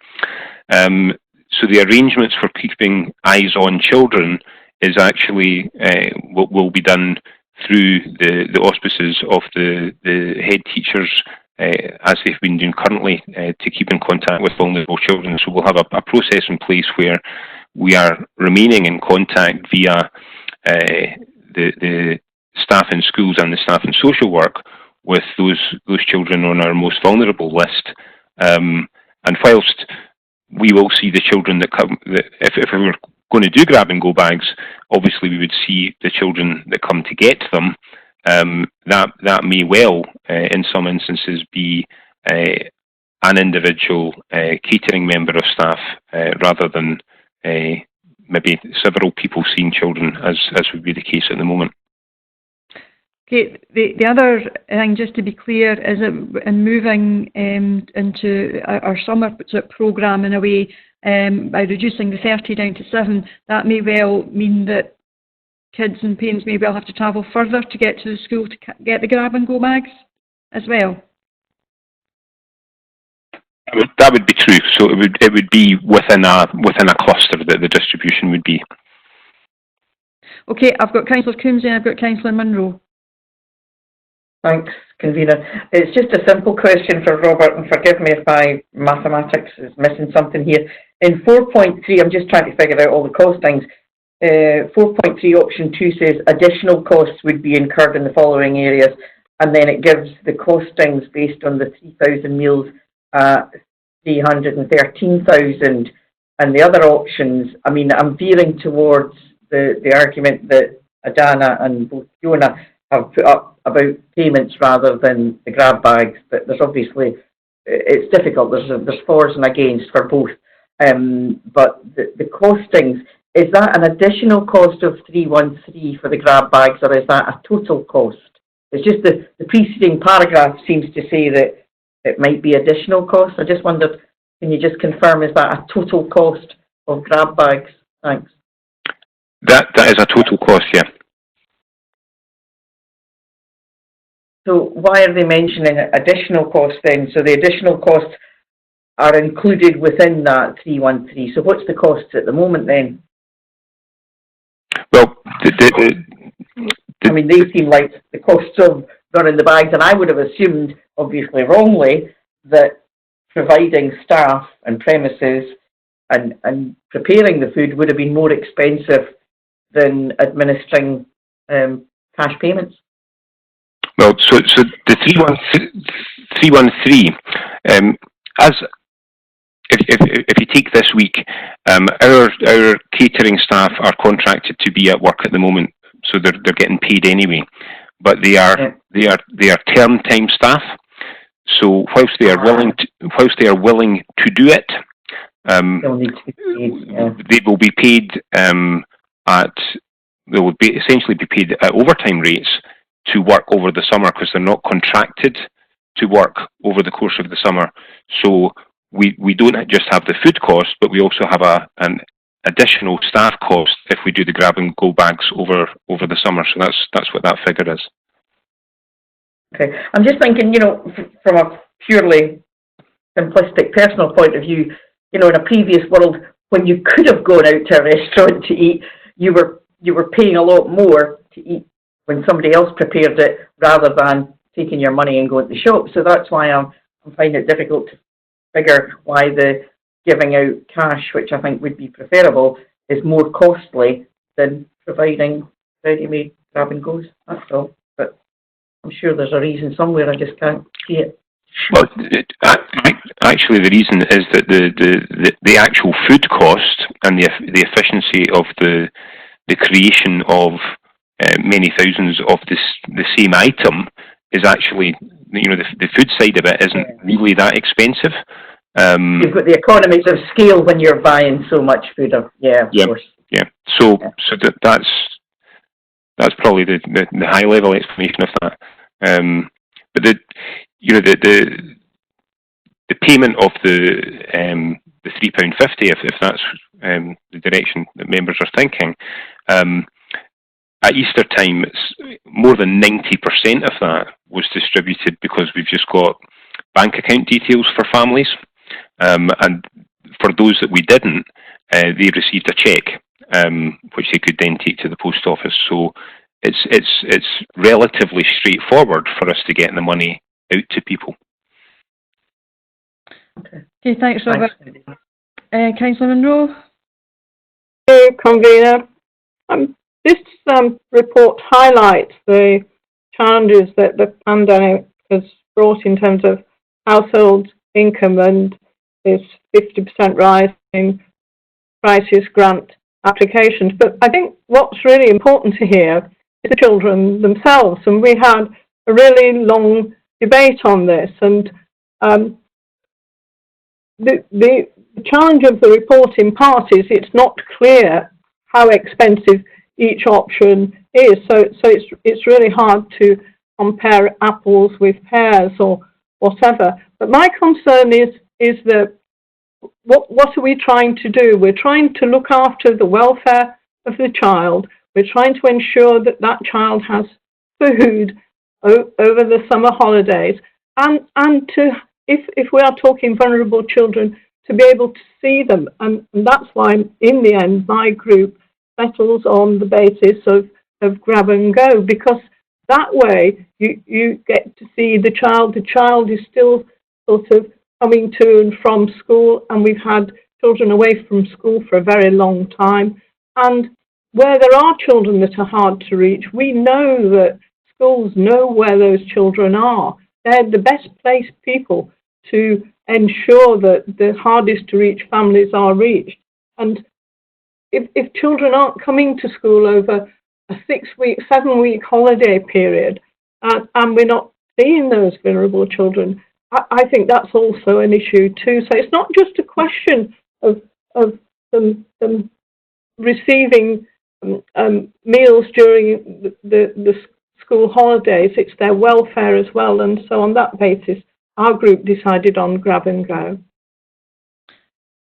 A: So the arrangements for keeping eyes on children is actually will be done through the auspices of the head teachers as they've been doing currently to keep in contact with vulnerable children. So we'll have a process in place where we are remaining in contact via the
K: staff in schools and the staff in social work with those children on our most vulnerable list. And whilst we will see the children that come, if we were going to do grab and go bags, obviously we would see the children that come to get them. That may well, in some instances, be an individual catering member of staff rather than maybe several people seeing children, as would be the case at the moment.
A: Okay, the other thing, just to be clear, is that in moving into our summer programme in a way, by reducing the 30 down to 7, that may well mean that kids and parents may well have to travel further to get to the school to get the grab and go bags as well.
K: That would be true. So it would be within a cluster that the distribution would be.
A: Okay, I've got Councillor Coombs and I've got Councillor Munro.
H: Thanks, Convener. It's just a simple question for Robert, and forgive me if my mathematics is missing something here. In 4.3, I'm just trying to figure out all the costings. 4.3 option 2 says additional costs would be incurred in the following areas, and then it gives the costings based on the 3,000 meals at 313,000. And the other options, I mean, I'm veering towards the argument that Adana and both Fiona have put up about payments rather than the grab bags, but there's obviously, it's difficult, there's fors and against for both. But the costings, is that an additional cost of 313 for the grab bags, or is that a total cost? It's just the preceding paragraph seems to say that it might be additional cost. I just wondered, can you just confirm, is that a total cost of grab bags? Thanks.
K: That is a total cost, yeah.
H: So why are they mentioning additional costs then? So the additional costs are included within that 313. So what's the costs at the moment then?
K: Well,
H: I mean, they seem like the costs of running the bags, and I would have assumed, obviously wrongly, that providing staff and premises and preparing the food would have been more expensive than administering cash payments.
K: Well, so the 313, as if you take this week, our catering staff are contracted to be at work at the moment, so they're getting paid anyway. But they are term time staff. So whilst they are willing to do it, they will be paid essentially be paid at overtime rates to work over the summer, because they're not contracted to work over the course of the summer. So we don't just have the food cost, but we also have an additional staff cost if we do the grab and go bags over the summer. So that's what that figure is.
H: Okay, I'm just thinking, you know, from a purely simplistic personal point of view, you know, in a previous world, when you could have gone out to a restaurant to eat, you were paying a lot more to eat when somebody else prepared it, rather than taking your money and going to the shop. So that's why I'm finding it difficult to figure why the giving out cash, which I think would be preferable, is more costly than providing ready-made grab and goes. That's all. But I'm sure there's a reason somewhere, I just can't see it.
K: Well, actually, the reason is that the actual food cost and the efficiency of the creation of many thousands of the same item is actually, you know, the food side of it isn't really that expensive.
H: You've got the economies of scale when you're buying so much food. Of course.
K: Yeah. So that's probably the high level explanation of that. But the payment of the £3.50, if that's the direction that members are thinking, at Easter time, more than 90% of that was distributed because we've just got bank account details for families, and for those that we didn't, they received a cheque, which they could then take to the post office. So it's relatively straightforward for us to get the money out to people.
A: Okay, thanks, Robert. Councillor Munro?
C: Convener, I'm this report highlights the challenges that the pandemic has brought in terms of household income and this 50% rise in crisis grant applications. But I think what's really important to hear is the children themselves. And we had a really long debate on this. And the challenge of the report in part is it's not clear how expensive each option is. So it's really hard to compare apples with pears or whatever. But my concern is that what are we trying to do? We're trying to look after the welfare of the child. We're trying to ensure that that child has food over the summer holidays, and to, if we are talking vulnerable children, to be able to see them. And that's why, in the end, my group settles on the basis of grab and go, because that way you get to see the child. The child is still sort of coming to and from school, and we've had children away from school for a very long time. And where there are children that are hard to reach, we know that schools know where those children are. They're the best placed people to ensure that the hardest to reach families are reached. And if children aren't coming to school over a 6-week, 7-week holiday period, and we're not seeing those vulnerable children, I think that's also an issue too. So it's not just a question of them receiving meals during the school holidays. It's their welfare as well. And so on that basis, our group decided on grab and go.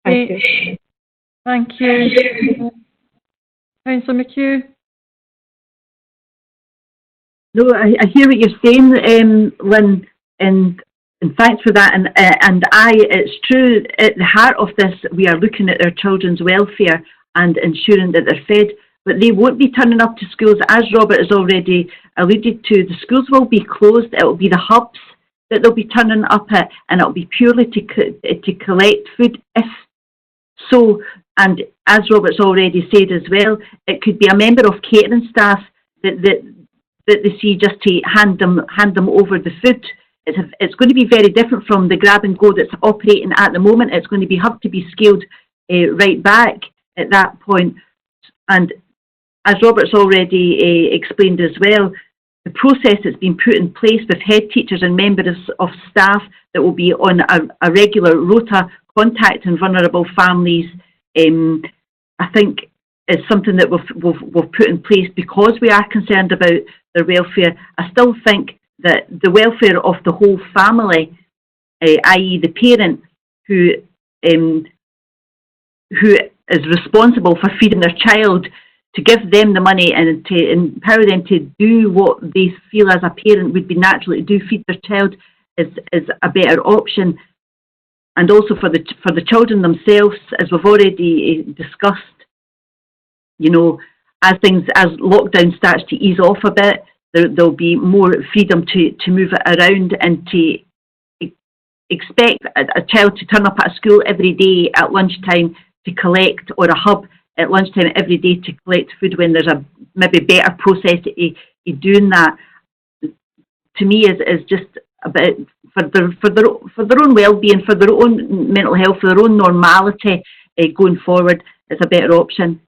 C: Thank you.
A: Thank you. Councillor McHugh?
L: No, I hear what you're saying, Lynn, and thanks for that. And it's true, at the heart of this, we are looking at our children's welfare and ensuring that they're fed, but they won't be turning up to schools. As Robert has already alluded to, the schools will be closed. It will be the hubs that they'll be turning up at, and it'll be purely to collect food, if so. And as Robert's already said as well, it could be a member of catering staff that they see just to hand them over the food. It's going to be very different from the grab and go that's operating at the moment. It's going to have to be scaled right back at that point. And as Robert's already explained as well, the process that's been put in place with head teachers and members of staff that will be on a regular rota contacting vulnerable families, I think is something that we've put in place because we are concerned about their welfare. I still think that the welfare of the whole family, i.e. the parent who is responsible for feeding their child, to give them the money and to empower them to do what they feel as a parent would be natural to do, feed their child, is a better option. And also for the children themselves, as we've already discussed, you know, as lockdown starts to ease off a bit, there'll be more freedom to move it around, and to expect a child to turn up at a school every day at lunchtime to collect, or a hub at lunchtime every day to collect food, when there's a maybe better process of doing that, to me is just about for their own well-being, for their own mental health, for their own normality going forward, is a better option.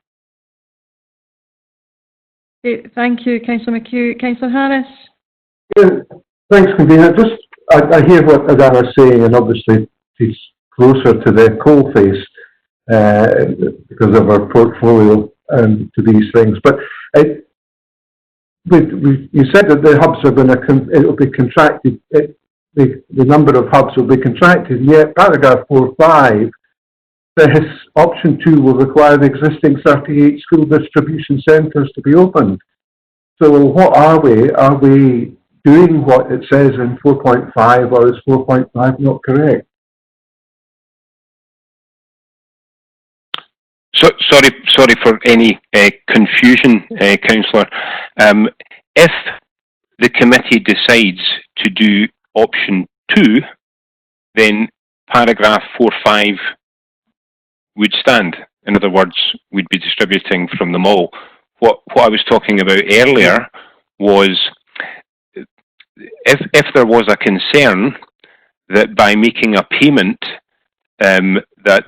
A: Okay, thank you, Councillor McHugh. Councillor Harris?
J: Yeah, thanks, Convener. I hear what Adana's saying, and obviously she's closer to the coalface because of our portfolio to these things. But you said that the hubs are going to, it'll be contracted, the number of hubs will be contracted, yet paragraph 4.5, this option 2 will require the existing 38 school distribution centres to be opened. So what are we? Are we doing what it says in 4.5, or is 4.5 not correct?
K: Sorry for any confusion, Councillor. If the committee decides to do option 2, then paragraph 4.5 would stand. In other words, we'd be distributing from them all. what I was talking about earlier was if there was a concern that by making a payment that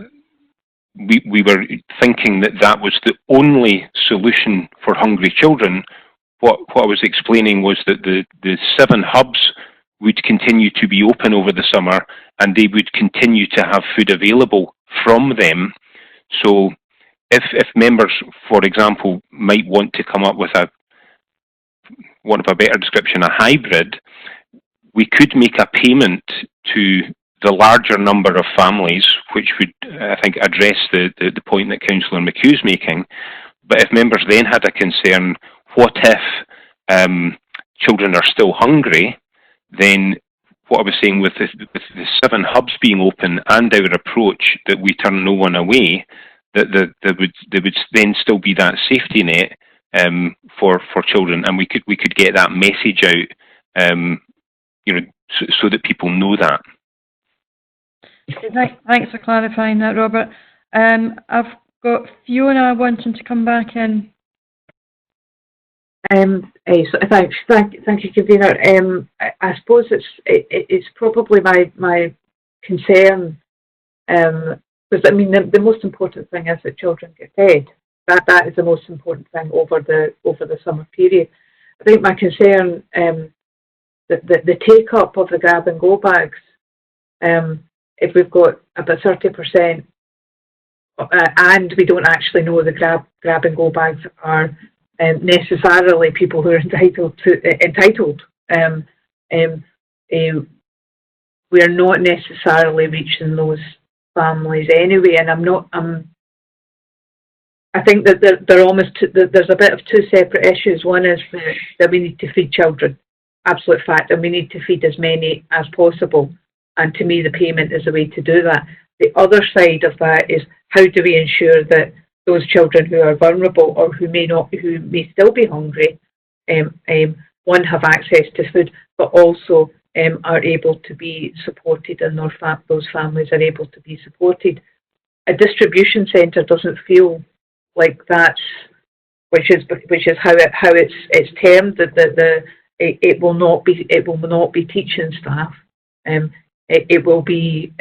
K: we were thinking that that was the only solution for hungry children, what I was explaining was that the 7 hubs would continue to be open over the summer and they would continue to have food available from them. So if members, for example, might want to come up with a better description, a hybrid, we could make a payment to the larger number of families, which would, I think, address the point that Councillor McHugh's making. But if members then had a concern, what if children are still hungry, then what I was saying with the 7 hubs being open and our approach that we turn no one away, that there would then still be that safety net for children, and we could get that message out, so that people know that.
A: Thanks for clarifying that, Robert. I've got Fiona wanting to come back in.
M: So thank you, convener. I suppose it's probably my concern, because I mean the most important thing is that children get fed. That is the most important thing over the summer period. I think my concern, the take up of the grab and go bags, if we've got about 30%, and we don't actually know the grab and go bags are necessarily people who are entitled. We are not necessarily reaching those families anyway, and I think that there's a bit of 2 separate issues. One is that we need to feed children, absolute fact, and we need to feed as many as possible. And to me, the payment is the way to do that. The other side of that is how do we ensure that those children who are vulnerable or who may still be hungry, one, have access to food, but also are able to be supported, and those families are able to be supported. A distribution centre doesn't feel like that's, which is how it's termed, that it will not be teaching staff. It will be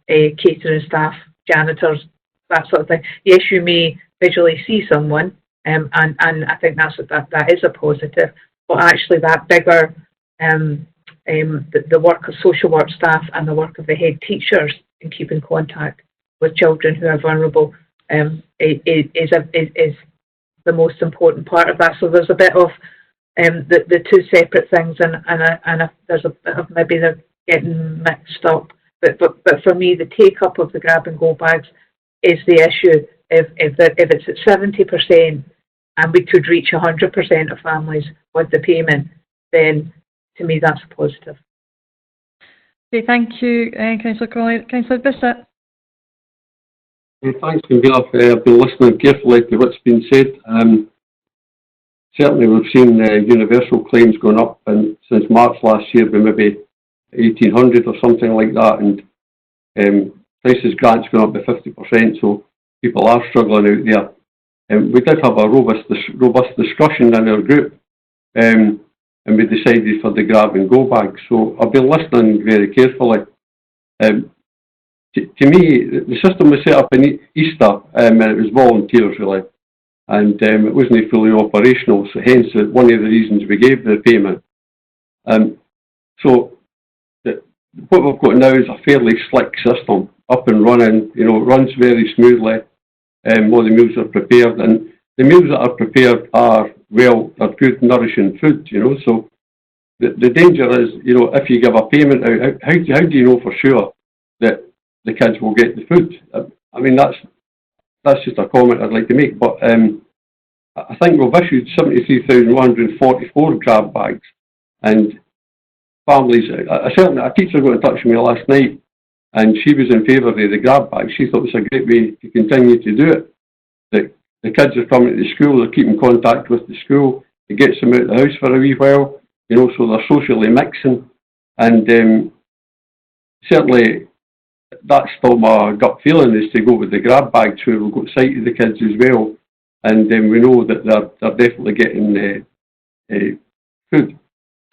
M: catering staff, janitors, that sort of thing. Yes, you may visually see someone, and I think that is a positive. But actually, that bigger the work of social work staff and the work of the head teachers in keeping contact with children who are vulnerable is the most important part of that. So there's a bit of the 2 separate things, and there's a bit of maybe they're getting mixed up. But for me, the take up of the grab and go bags is the issue. If it's at 70% and we could reach 100% of families with the payment, then to me that's a positive.
A: Okay, thank you, Councillor Crawley. Councillor Bissett.
G: Thanks, convener. I've been listening carefully to what's been said. Certainly we've seen universal claims going up, and since March last year by maybe 1,800 or something like that, and crisis grants going up by 50%, so people are struggling out there. We did have a robust discussion in our group, and we decided for the grab and go bag. So I've been listening very carefully. To me, the system was set up in Easter, and it was volunteers really, and it wasn't fully operational, so hence one of the reasons we gave the payment. So what we've got now is a fairly slick system, up and running, it runs very smoothly, all the meals are prepared, and the meals that are prepared are good, nourishing food, so the danger is, if you give a payment out, how do you know for sure that the kids will get the food? I mean, that's just a comment I'd like to make, but I think we've issued 73,144 grab bags, and families, a teacher got in touch with me last night, and she was in favour of the grab bag. She thought it was a great way to continue to do it. The kids are coming to the school, they're keeping contact with the school, it gets them out of the house for a wee while, so they're socially mixing, and certainly that's still my gut feeling, is to go with the grab bags where we've got sight of the kids as well, and we know that they're definitely getting food.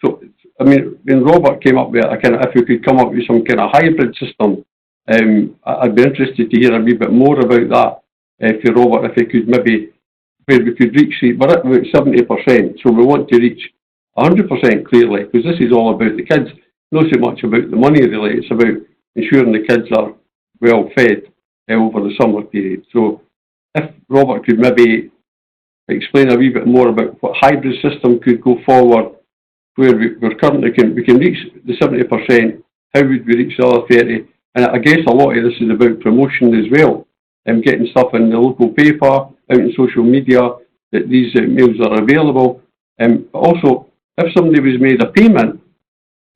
G: So, I mean, when Robert came up with a kind of, if we could come up with some kind of hybrid system, I'd be interested to hear a wee bit more about that. For Robert, if he could maybe, where we could reach, we're at about 70%, so we want to reach 100% clearly, because this is all about the kids, not so much about the money really, it's about ensuring the kids are well fed over the summer period. So if Robert could maybe explain a wee bit more about what hybrid system could go forward, where we're currently we can reach the 70%, how would we reach the other 30%, and I guess a lot of this is about promotion as well, and getting stuff in the local paper, out in social media, that these meals are available. But also, if somebody was made a payment,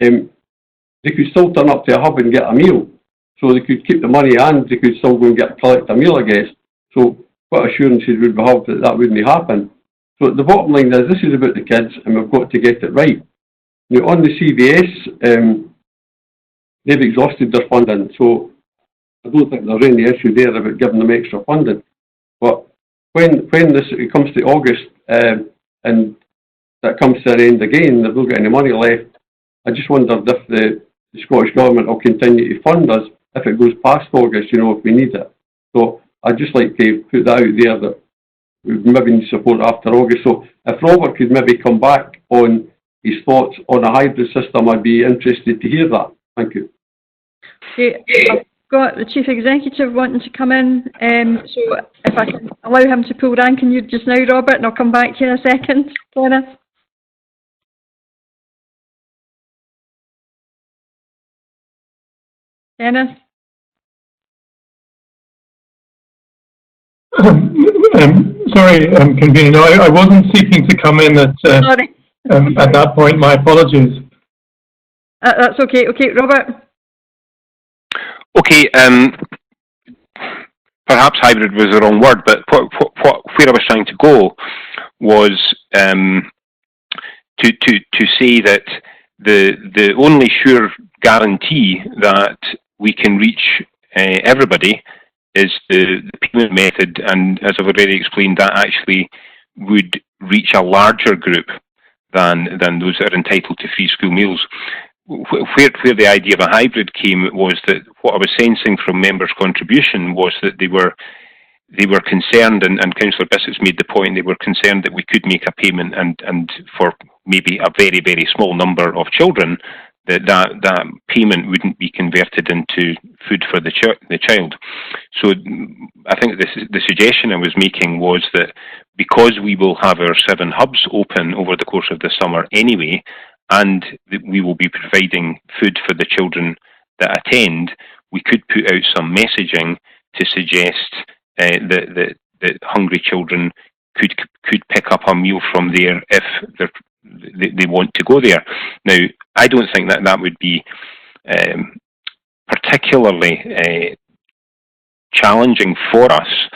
G: they could still turn up to a hub and get a meal. So they could keep the money and they could still go and collect a meal, I guess. So what assurances would we have that that wouldn't happen? So the bottom line is, this is about the kids and we've got to get it right. Now on the CBS, they've exhausted their funding, so I don't think there's any issue there about giving them extra funding. But when it comes to August and that comes to an end again, they've not got any money left, I just wondered if the Scottish Government will continue to fund us if it goes past August, if we need it. So I'd just like to put that out there that we maybe need support after August. So if Robert could maybe come back on his thoughts on a hybrid system, I'd be interested to hear that. Thank you.
A: Okay, I've got the Chief Executive wanting to come in, so if I can allow him to pull rank on you just now, Robert, and I'll come back to you in a second. Kenneth? Kenneth?
I: Sorry, Convener. No, I wasn't seeking to come in at that point. My apologies.
A: That's okay. Okay, Robert?
K: Okay, perhaps hybrid was the wrong word, but where I was trying to go was to say that the only sure guarantee that we can reach everybody is the payment method, and as I've already explained, that actually would reach a larger group than those that are entitled to free school meals. Where the idea of a hybrid came was that what I was sensing from members' contribution was that they were concerned, and Councillor Bissett's made the point, they were concerned that we could make a payment and for maybe a very, very small number of children, that payment wouldn't be converted into food for the child. So I think the suggestion I was making was that because we will have our 7 hubs open over the course of the summer anyway, and we will be providing food for the children that attend, we could put out some messaging to suggest that hungry children could pick up a meal from there if they want to go there. Now, I don't think that would be particularly challenging for us,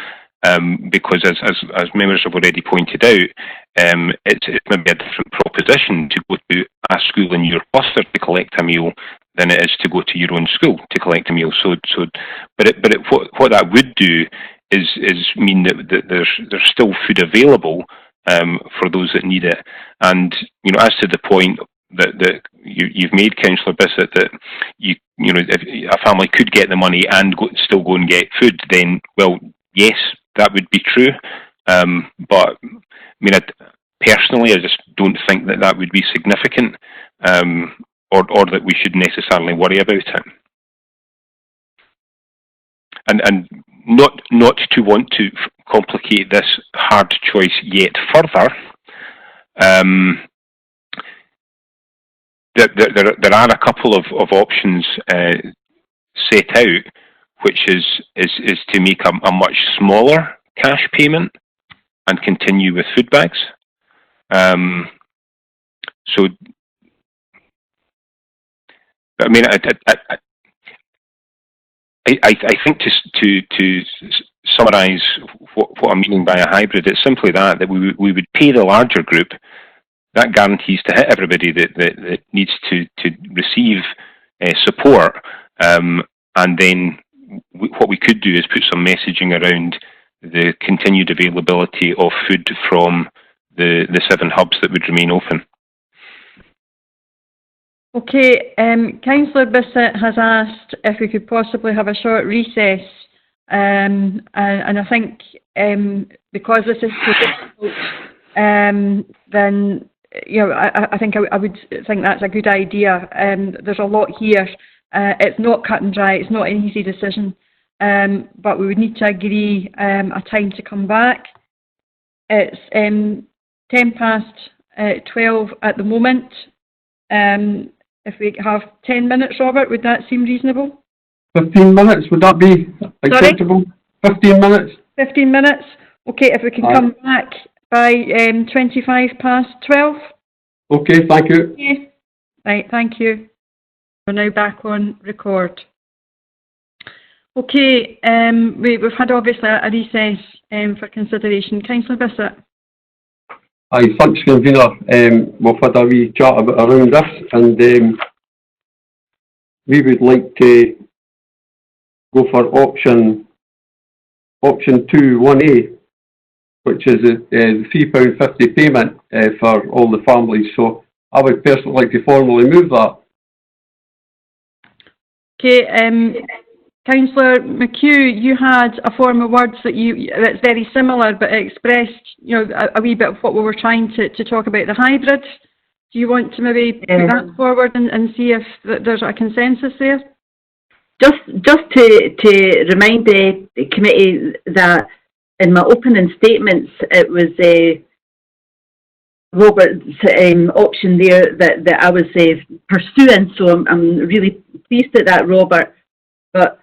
K: because as members have already pointed out, it's maybe a different proposition to go to a school in your cluster to collect a meal than it is to go to your own school to collect a meal. What that would do is mean that there's still food available for those that need it. And as to the point that you've made, Councillor Bissett, that if a family could get the money and still go and get food, then yes, that would be true. But personally, I just don't think that would be significant, or that we should necessarily worry about it. And not to want to complicate this hard choice yet further, there are a couple of options set out, which is to make a much smaller cash payment and continue with food bags. I think to summarise what I'm meaning by a hybrid, it's simply that we would pay the larger group. That guarantees to hit everybody that needs to receive support, and then what we could do is put some messaging around the continued availability of food from the 7 hubs that would remain open.
A: Okay, Councillor Bissett has asked if we could possibly have a short recess, and I think because this is so difficult, then I think I would think that's a good idea. There's a lot here. It's not cut and dry. It's not an easy decision, but we would need to agree a time to come back. It's 12:10 at the moment. If we have 10 minutes, Robert, would that seem reasonable?
G: 15 minutes, would that be acceptable?
A: Sorry?
G: 15 minutes?
A: 15 minutes? Okay, if we can come back by 12:25.
G: Okay, thank you.
A: Okay. Right, thank you. We're now back on record. Okay, we've had obviously a recess for consideration. Councillor Bissett.
G: Aye, thanks, Convener. We've had a wee chat around this, and we would like to go for option 2, 1A, which is the £3.50 payment for all the families. So I would personally like to formally move that.
A: Okay, Councillor McHugh, you had a form of words that's very similar, but it expressed, a wee bit of what we were trying to talk about, the hybrid. Do you want to maybe put that forward and see if there's a consensus there?
L: Just to remind the committee that in my opening statements, it was Robert's option there that I was pursuing, so I'm really pleased at that, Robert. But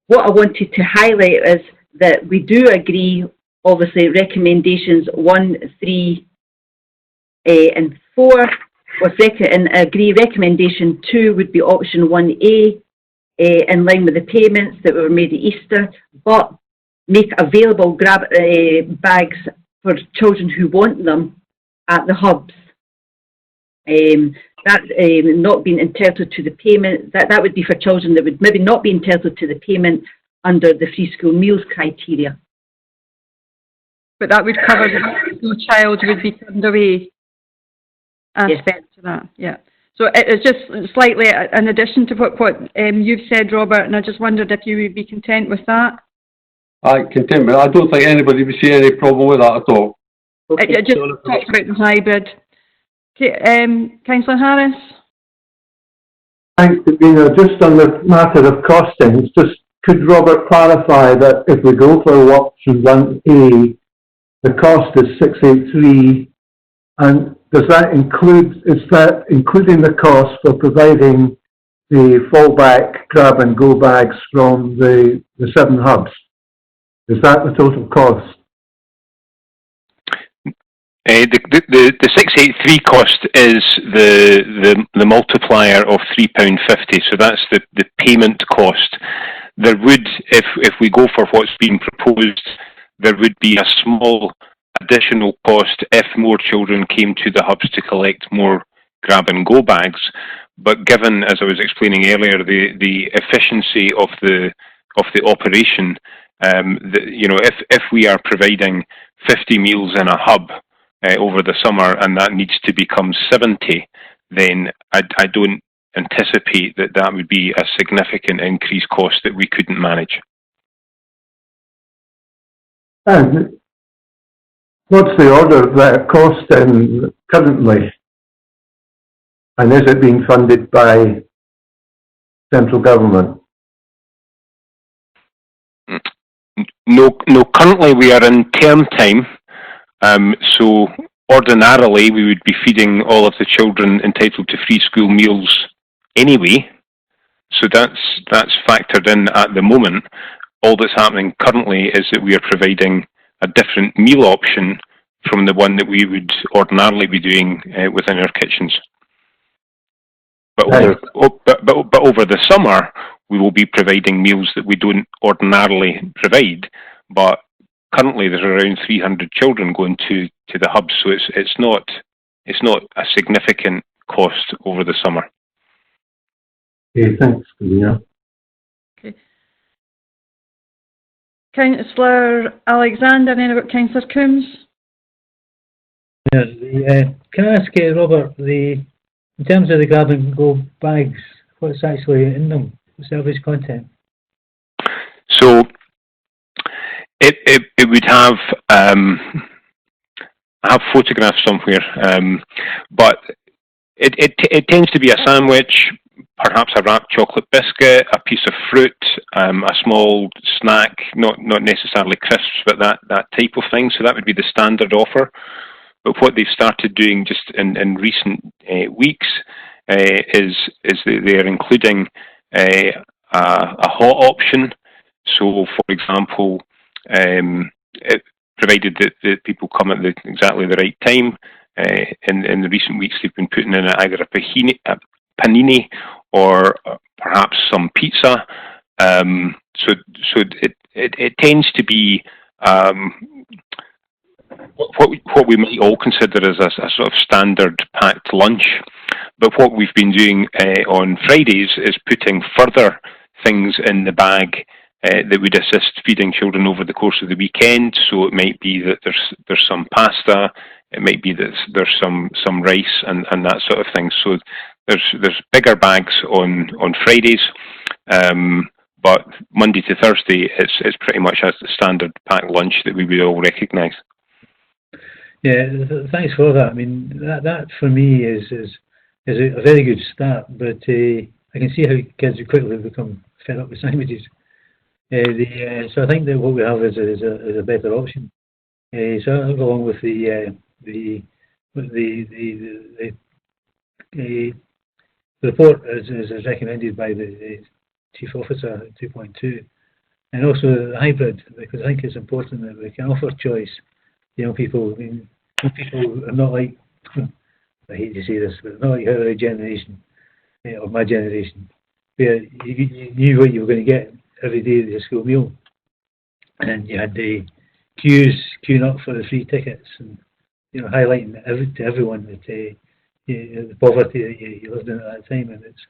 L: what I wanted to highlight is that we do agree, obviously, recommendations 1, 3, and 4, and agree recommendation 2 would be option 1A, in line with the payments that were made at Easter, but make available grab bags for children who want them at the hubs. That not being entitled to the payment, that would be for children that would maybe not be entitled to the payment under the free school meals criteria.
A: But that would cover no child would be turned away aspect to that, yeah. So it's just slightly in addition to what you've said, Robert, and I just wondered if you would be content with that.
G: Content. I don't think anybody would see any problem with that at all.
A: Okay. It just talks about the hybrid. Okay, Councillor Harris.
J: Thanks, Convener. Just on the matter of costings, could Robert clarify that if we go for option 1A, the cost is 683, and is that including the cost for providing the fallback grab and go bags from the 7 hubs? Is that the total cost?
K: The 683 cost is the multiplier of £3.50, so that's the payment cost. There would, if we go for what's being proposed, there would be a small additional cost if more children came to the hubs to collect more grab and go bags. But given, as I was explaining earlier, the efficiency of the operation, if we are providing 50 meals in a hub over the summer and that needs to become 70, then I don't anticipate that would be a significant increased cost that we couldn't manage.
J: And what's the order of that cost currently? And is it being funded by central government?
K: No, currently we are in term time, so ordinarily we would be feeding all of the children entitled to free school meals anyway, so that's factored in at the moment. All that's happening currently is that we are providing a different meal option from the one that we would ordinarily be doing within our kitchens. But over the summer, we will be providing meals that we don't ordinarily provide. But currently, there's around 300 children going to the hubs, so it's not a significant cost over the summer.
J: Okay, thanks, Convener.
A: Okay. Councillor Alexander, and then I've got Councillor Coombs.
E: Yeah, can I ask Robert, in terms of the grab and go bags, what's actually in them? What's the average content?
K: So it would have photographs somewhere, but it tends to be a sandwich, perhaps a wrapped chocolate biscuit, a piece of fruit, a small snack, not necessarily crisps, but that type of thing. So that would be the standard offer. But what they've started doing just in recent weeks is they're including a hot option. So, for example, provided that people come at exactly the right time, in the recent weeks they've been putting in either a panini or perhaps some pizza. So it tends to be what we might all consider as a sort of standard packed lunch. But what we've been doing on Fridays is putting further things in the bag that would assist feeding children over the course of the weekend. So it might be that there's some pasta, it might be that there's some rice and that sort of thing. So there's bigger bags on Fridays, but Monday to Thursday it's pretty much as the standard packed lunch that we would all recognise.
E: Yeah, thanks for that. I mean, that for me is a very good start, but I can see how kids would quickly become fed up with sandwiches. So I think that what we have is a better option. So I'll go along with the report as recommended by the Chief Officer 2.2, and also the hybrid, because I think it's important that we can offer choice. Young people, I mean, young people are not like, I hate to say this, but not like our generation, or my generation, where you knew what you were going to get every day at the school meal, and you had the queuing up for the free tickets, and highlighting to everyone that the poverty that you lived in at that time, and it's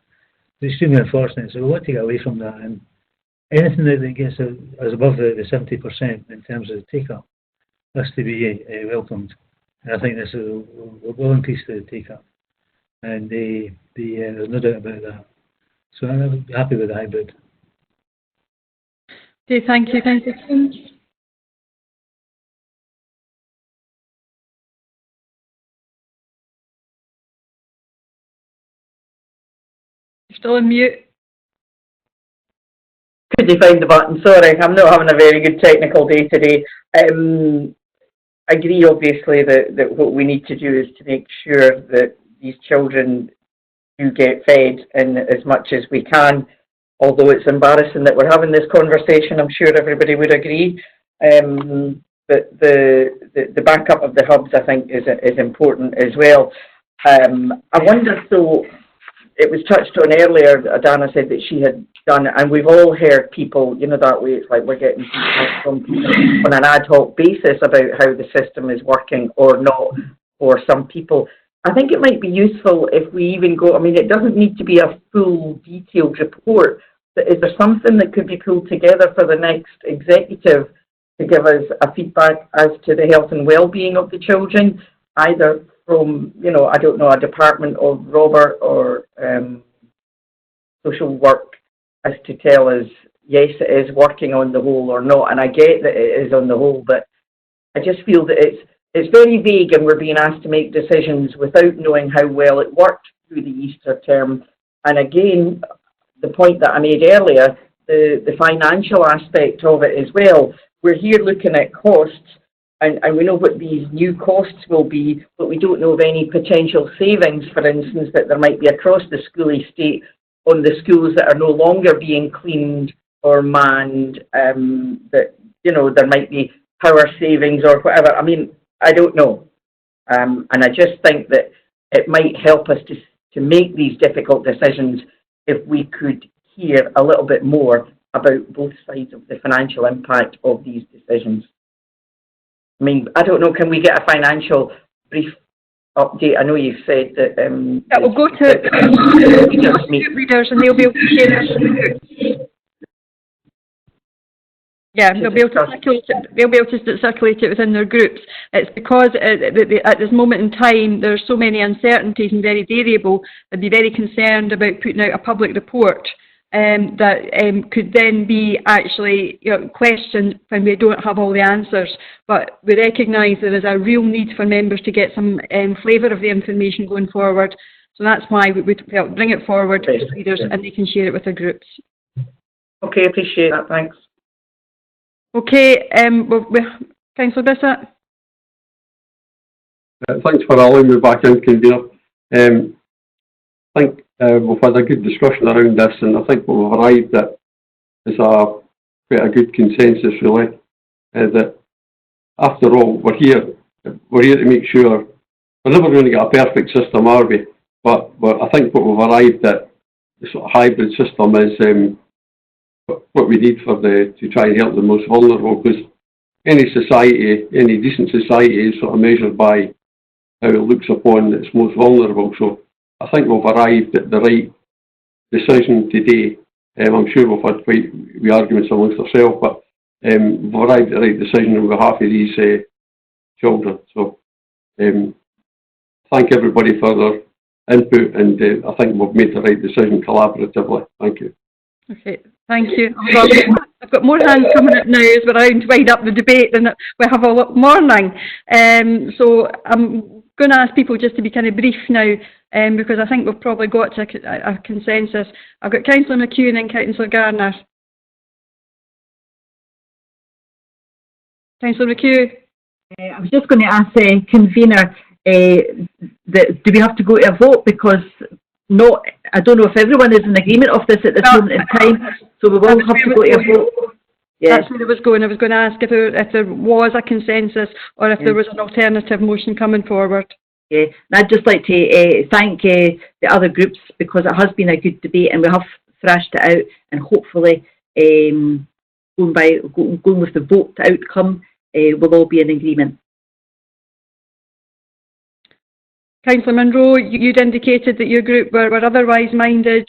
E: extremely unfortunate. So we want to get away from that, and anything that gets us above the 70% in terms of the take-up has to be welcomed. And I think this will increase the take-up, and there's no doubt about that. So I'm happy with the hybrid.
A: Okay, thank you, Councillor Coombs. Still on mute.
H: Could you find the button? Sorry, I'm not having a very good technical day today. I agree, obviously, that what we need to do is to make sure that these children do get fed in as much as we can. Although it's embarrassing that we're having this conversation, I'm sure everybody would agree. But the backup of the hubs, I think, is important as well. I wonder, so it was touched on earlier, Dana said that she had done it, and we've all heard people, that way it's like we're getting feedback from people on an ad hoc basis about how the system is working or not for some people. I think it might be useful if we even go, I mean, it doesn't need to be a full detailed report, but is there something that could be pulled together for the next executive to give us a feedback as to the health and well-being of the children, either from, I don't know, a department of Robert or social work, as to tell us, yes, it is working on the whole or not. And I get that it is on the whole, but I just feel that it's very vague and we're being asked to make decisions without knowing how well it worked through the Easter term. And again, the point that I made earlier, the financial aspect of it as well. We're here looking at costs, and we know what these new costs will be, but we don't know of any potential savings, for instance, that there might be across the school estate on the schools that are no longer being cleaned or manned, that, there might be power savings or whatever. I mean, I don't know. And I just think that it might help us to make these difficult decisions if we could hear a little bit more about both sides of the financial impact of these decisions. I mean, I don't know, can we get a financial brief update? I know you've said that...
A: yeah, we'll go to readers and they'll be able to share this. Yeah, they'll be able to circulate it. They'll be able to circulate it within their groups. It's because at this moment in time there are so many uncertainties and very variable. They'd be very concerned about putting out a public report that could then be actually questioned when we don't have all the answers. But we recognise there is a real need for members to get some flavour of the information going forward. So that's why we felt bring it forward to leaders and they can share it with their groups.
H: Okay, appreciate that. Thanks.
A: Okay, Councillor Bissett.
G: Thanks for allowing me back in, Convener. I think we've had a good discussion around this, and I think what we've arrived at is quite a good consensus, really. That after all, we're here to make sure we're never going to get a perfect system, are we? But I think what we've arrived at, the sort of hybrid system, is what we need to try and help the most vulnerable, because any society, any decent society is sort of measured by how it looks upon its most vulnerable. So I think we've arrived at the right decision today. I'm sure we've had quite wee arguments amongst ourselves, but we've arrived at the right decision on behalf of these children. So thank everybody for their input, and I think we've made the right decision collaboratively. Thank you.
A: Okay, thank you. I've got more hands coming up now as we're trying to wind up the debate than we have all morning. So I'm going to ask people just to be kind of brief now, because I think we've probably got to a consensus. I've got Councillor McHugh and then Councillor Garner. Councillor McHugh.
L: I was just going to ask Convener, do we have to go to a vote? Because I don't know if everyone is in agreement of this at this moment in time, so we will have to go to a vote. Yeah.
A: That's where I was going. I was going to ask if there was a consensus or if there was an alternative motion coming forward.
L: Yeah, and I'd just like to thank the other groups, because it has been a good debate and we have thrashed it out, and hopefully going with the vote outcome, we'll all be in agreement.
A: Councillor Munro, you'd indicated that your group were otherwise minded.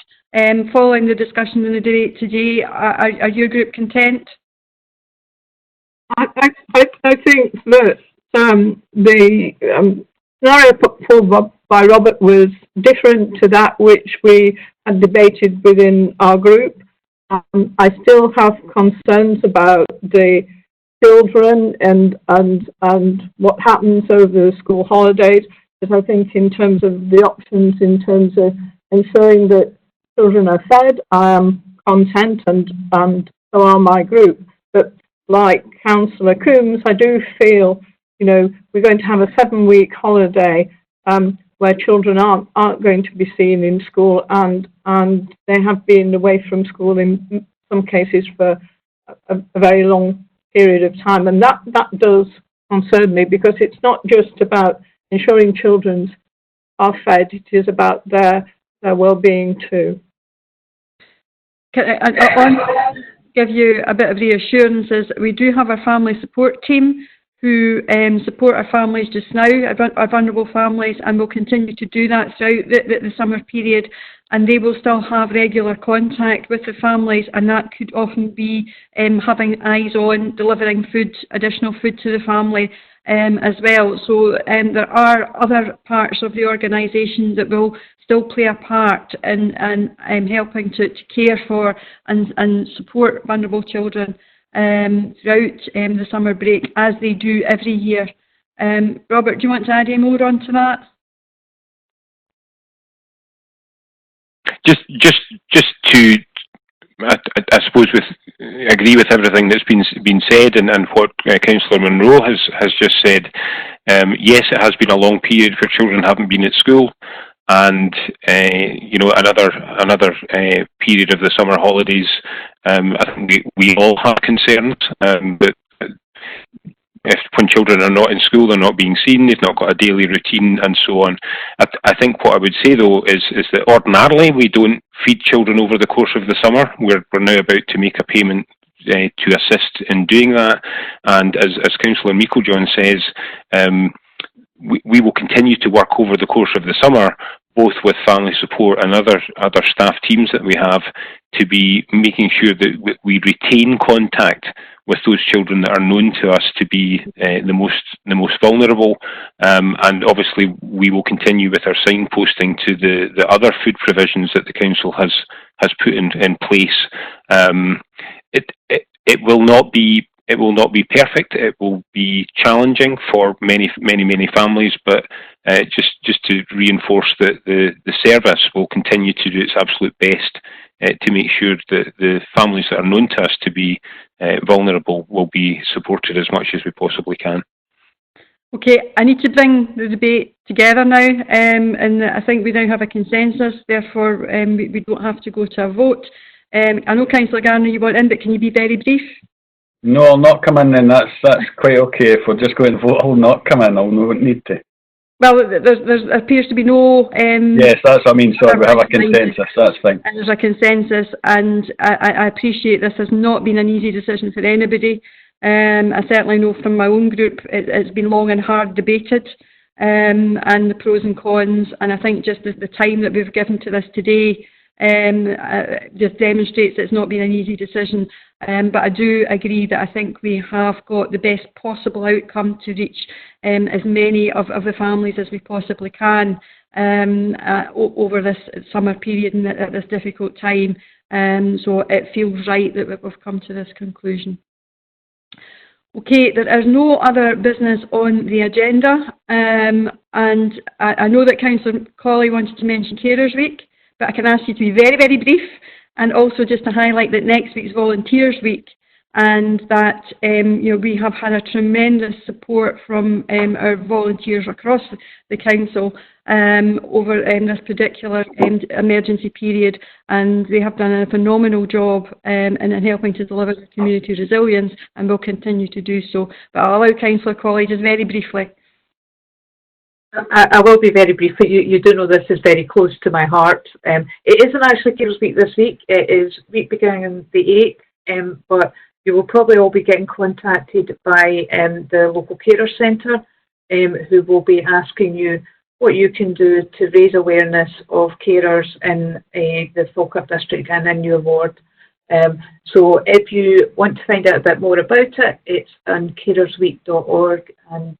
A: Following the discussion in the debate today, are your group content?
C: I think that the scenario put forward by Robert was different to that which we had debated within our group. I still have concerns about the children and what happens over the school holidays. But I think in terms of the options, in terms of ensuring that children are fed, I am content, and so are my group. But like Councillor Coombs, I do feel, we're going to have a 7-week holiday where children aren't going to be seen in school, and they have been away from school in some cases for a very long period of time. And that does concern me, because it's not just about ensuring children are fed, it is about their well-being too.
A: I want to give you a bit of reassurance is we do have a family support team who support our families just now, our vulnerable families, and will continue to do that throughout the summer period, and they will still have regular contact with the families, and that could often be having eyes on delivering food, additional food to the family as well. So there are other parts of the organisation that will still play a part in helping to care for and support vulnerable children throughout the summer break, as they do every year. Robert, do you want to add any more on to that?
K: Just to, I suppose, agree with everything that's been said, and what Councillor Munro has just said. Yes, it has been a long period where children haven't been at school, and another period of the summer holidays. I think we all have concerns, but when children are not in school, they're not being seen, they've not got a daily routine and so on. I think what I would say though is that ordinarily we don't feed children over the course of the summer. We're now about to make a payment to assist in doing that, and as Councillor Meiklejohn says, we will continue to work over the course of the summer, both with family support and other staff teams that we have, to be making sure that we retain contact with those children that are known to us to be the most vulnerable, and obviously we will continue with our signposting to the other food provisions that the council has put in place. It will not be perfect. It will be challenging for many families, but just to reinforce that the service will continue to do its absolute best to make sure that the families that are known to us to be vulnerable will be supported as much as we possibly can.
A: Okay, I need to bring the debate together now, and I think we now have a consensus, therefore we don't have to go to a vote. I know Councillor Garner, you want in, but can you be very brief?
B: No, I'll not come in then. That's quite okay. If we're just going to vote, I'll not come in. I'll not need to.
A: Well, there appears to be no...
B: yes, that's what I mean. Sorry, we have a consensus. That's fine.
A: And there's a consensus, and I appreciate this has not been an easy decision for anybody. I certainly know from my own group it's been long and hard debated, and the pros and cons, and I think just the time that we've given to this today just demonstrates it's not been an easy decision. But I do agree that I think we have got the best possible outcome to reach as many of the families as we possibly can over this summer period and at this difficult time. So it feels right that we've come to this conclusion. Okay, there is no other business on the agenda, and I know that Councillor Colley wanted to mention Carers Week, but I can ask you to be very, very brief, and also just to highlight that next week's Volunteers Week, and that we have had a tremendous support from our volunteers across the council over this particular emergency period, and they have done a phenomenal job in helping to deliver the community resilience, and will continue to do so. But I'll allow Councillor Colley just very briefly.
M: I will be very brief, but you do know this is very close to my heart. It isn't actually Carers Week this week, it is week beginning on the 8th, but you will probably all be getting contacted by the local carer centre, who will be asking you what you can do to raise awareness of carers in the Falkirk district and in your ward. So if you want to find out a bit more about it, it's on carersweek.org, and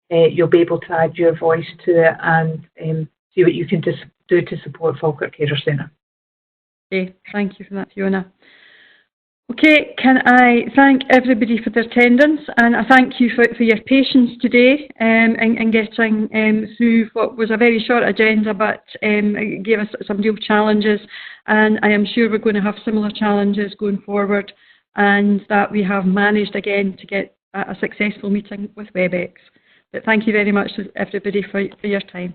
M: you'll be able to add your voice to it and see what you can do to support Falkirk Carer Centre.
A: Okay, thank you for that, Fiona. Okay, can I thank everybody for their attendance, and I thank you for your patience today in getting through what was a very short agenda, but it gave us some real challenges, and I am sure we're going to have similar challenges going forward, and that we have managed again to get a successful meeting with WebEx. But thank you very much, everybody, for your time.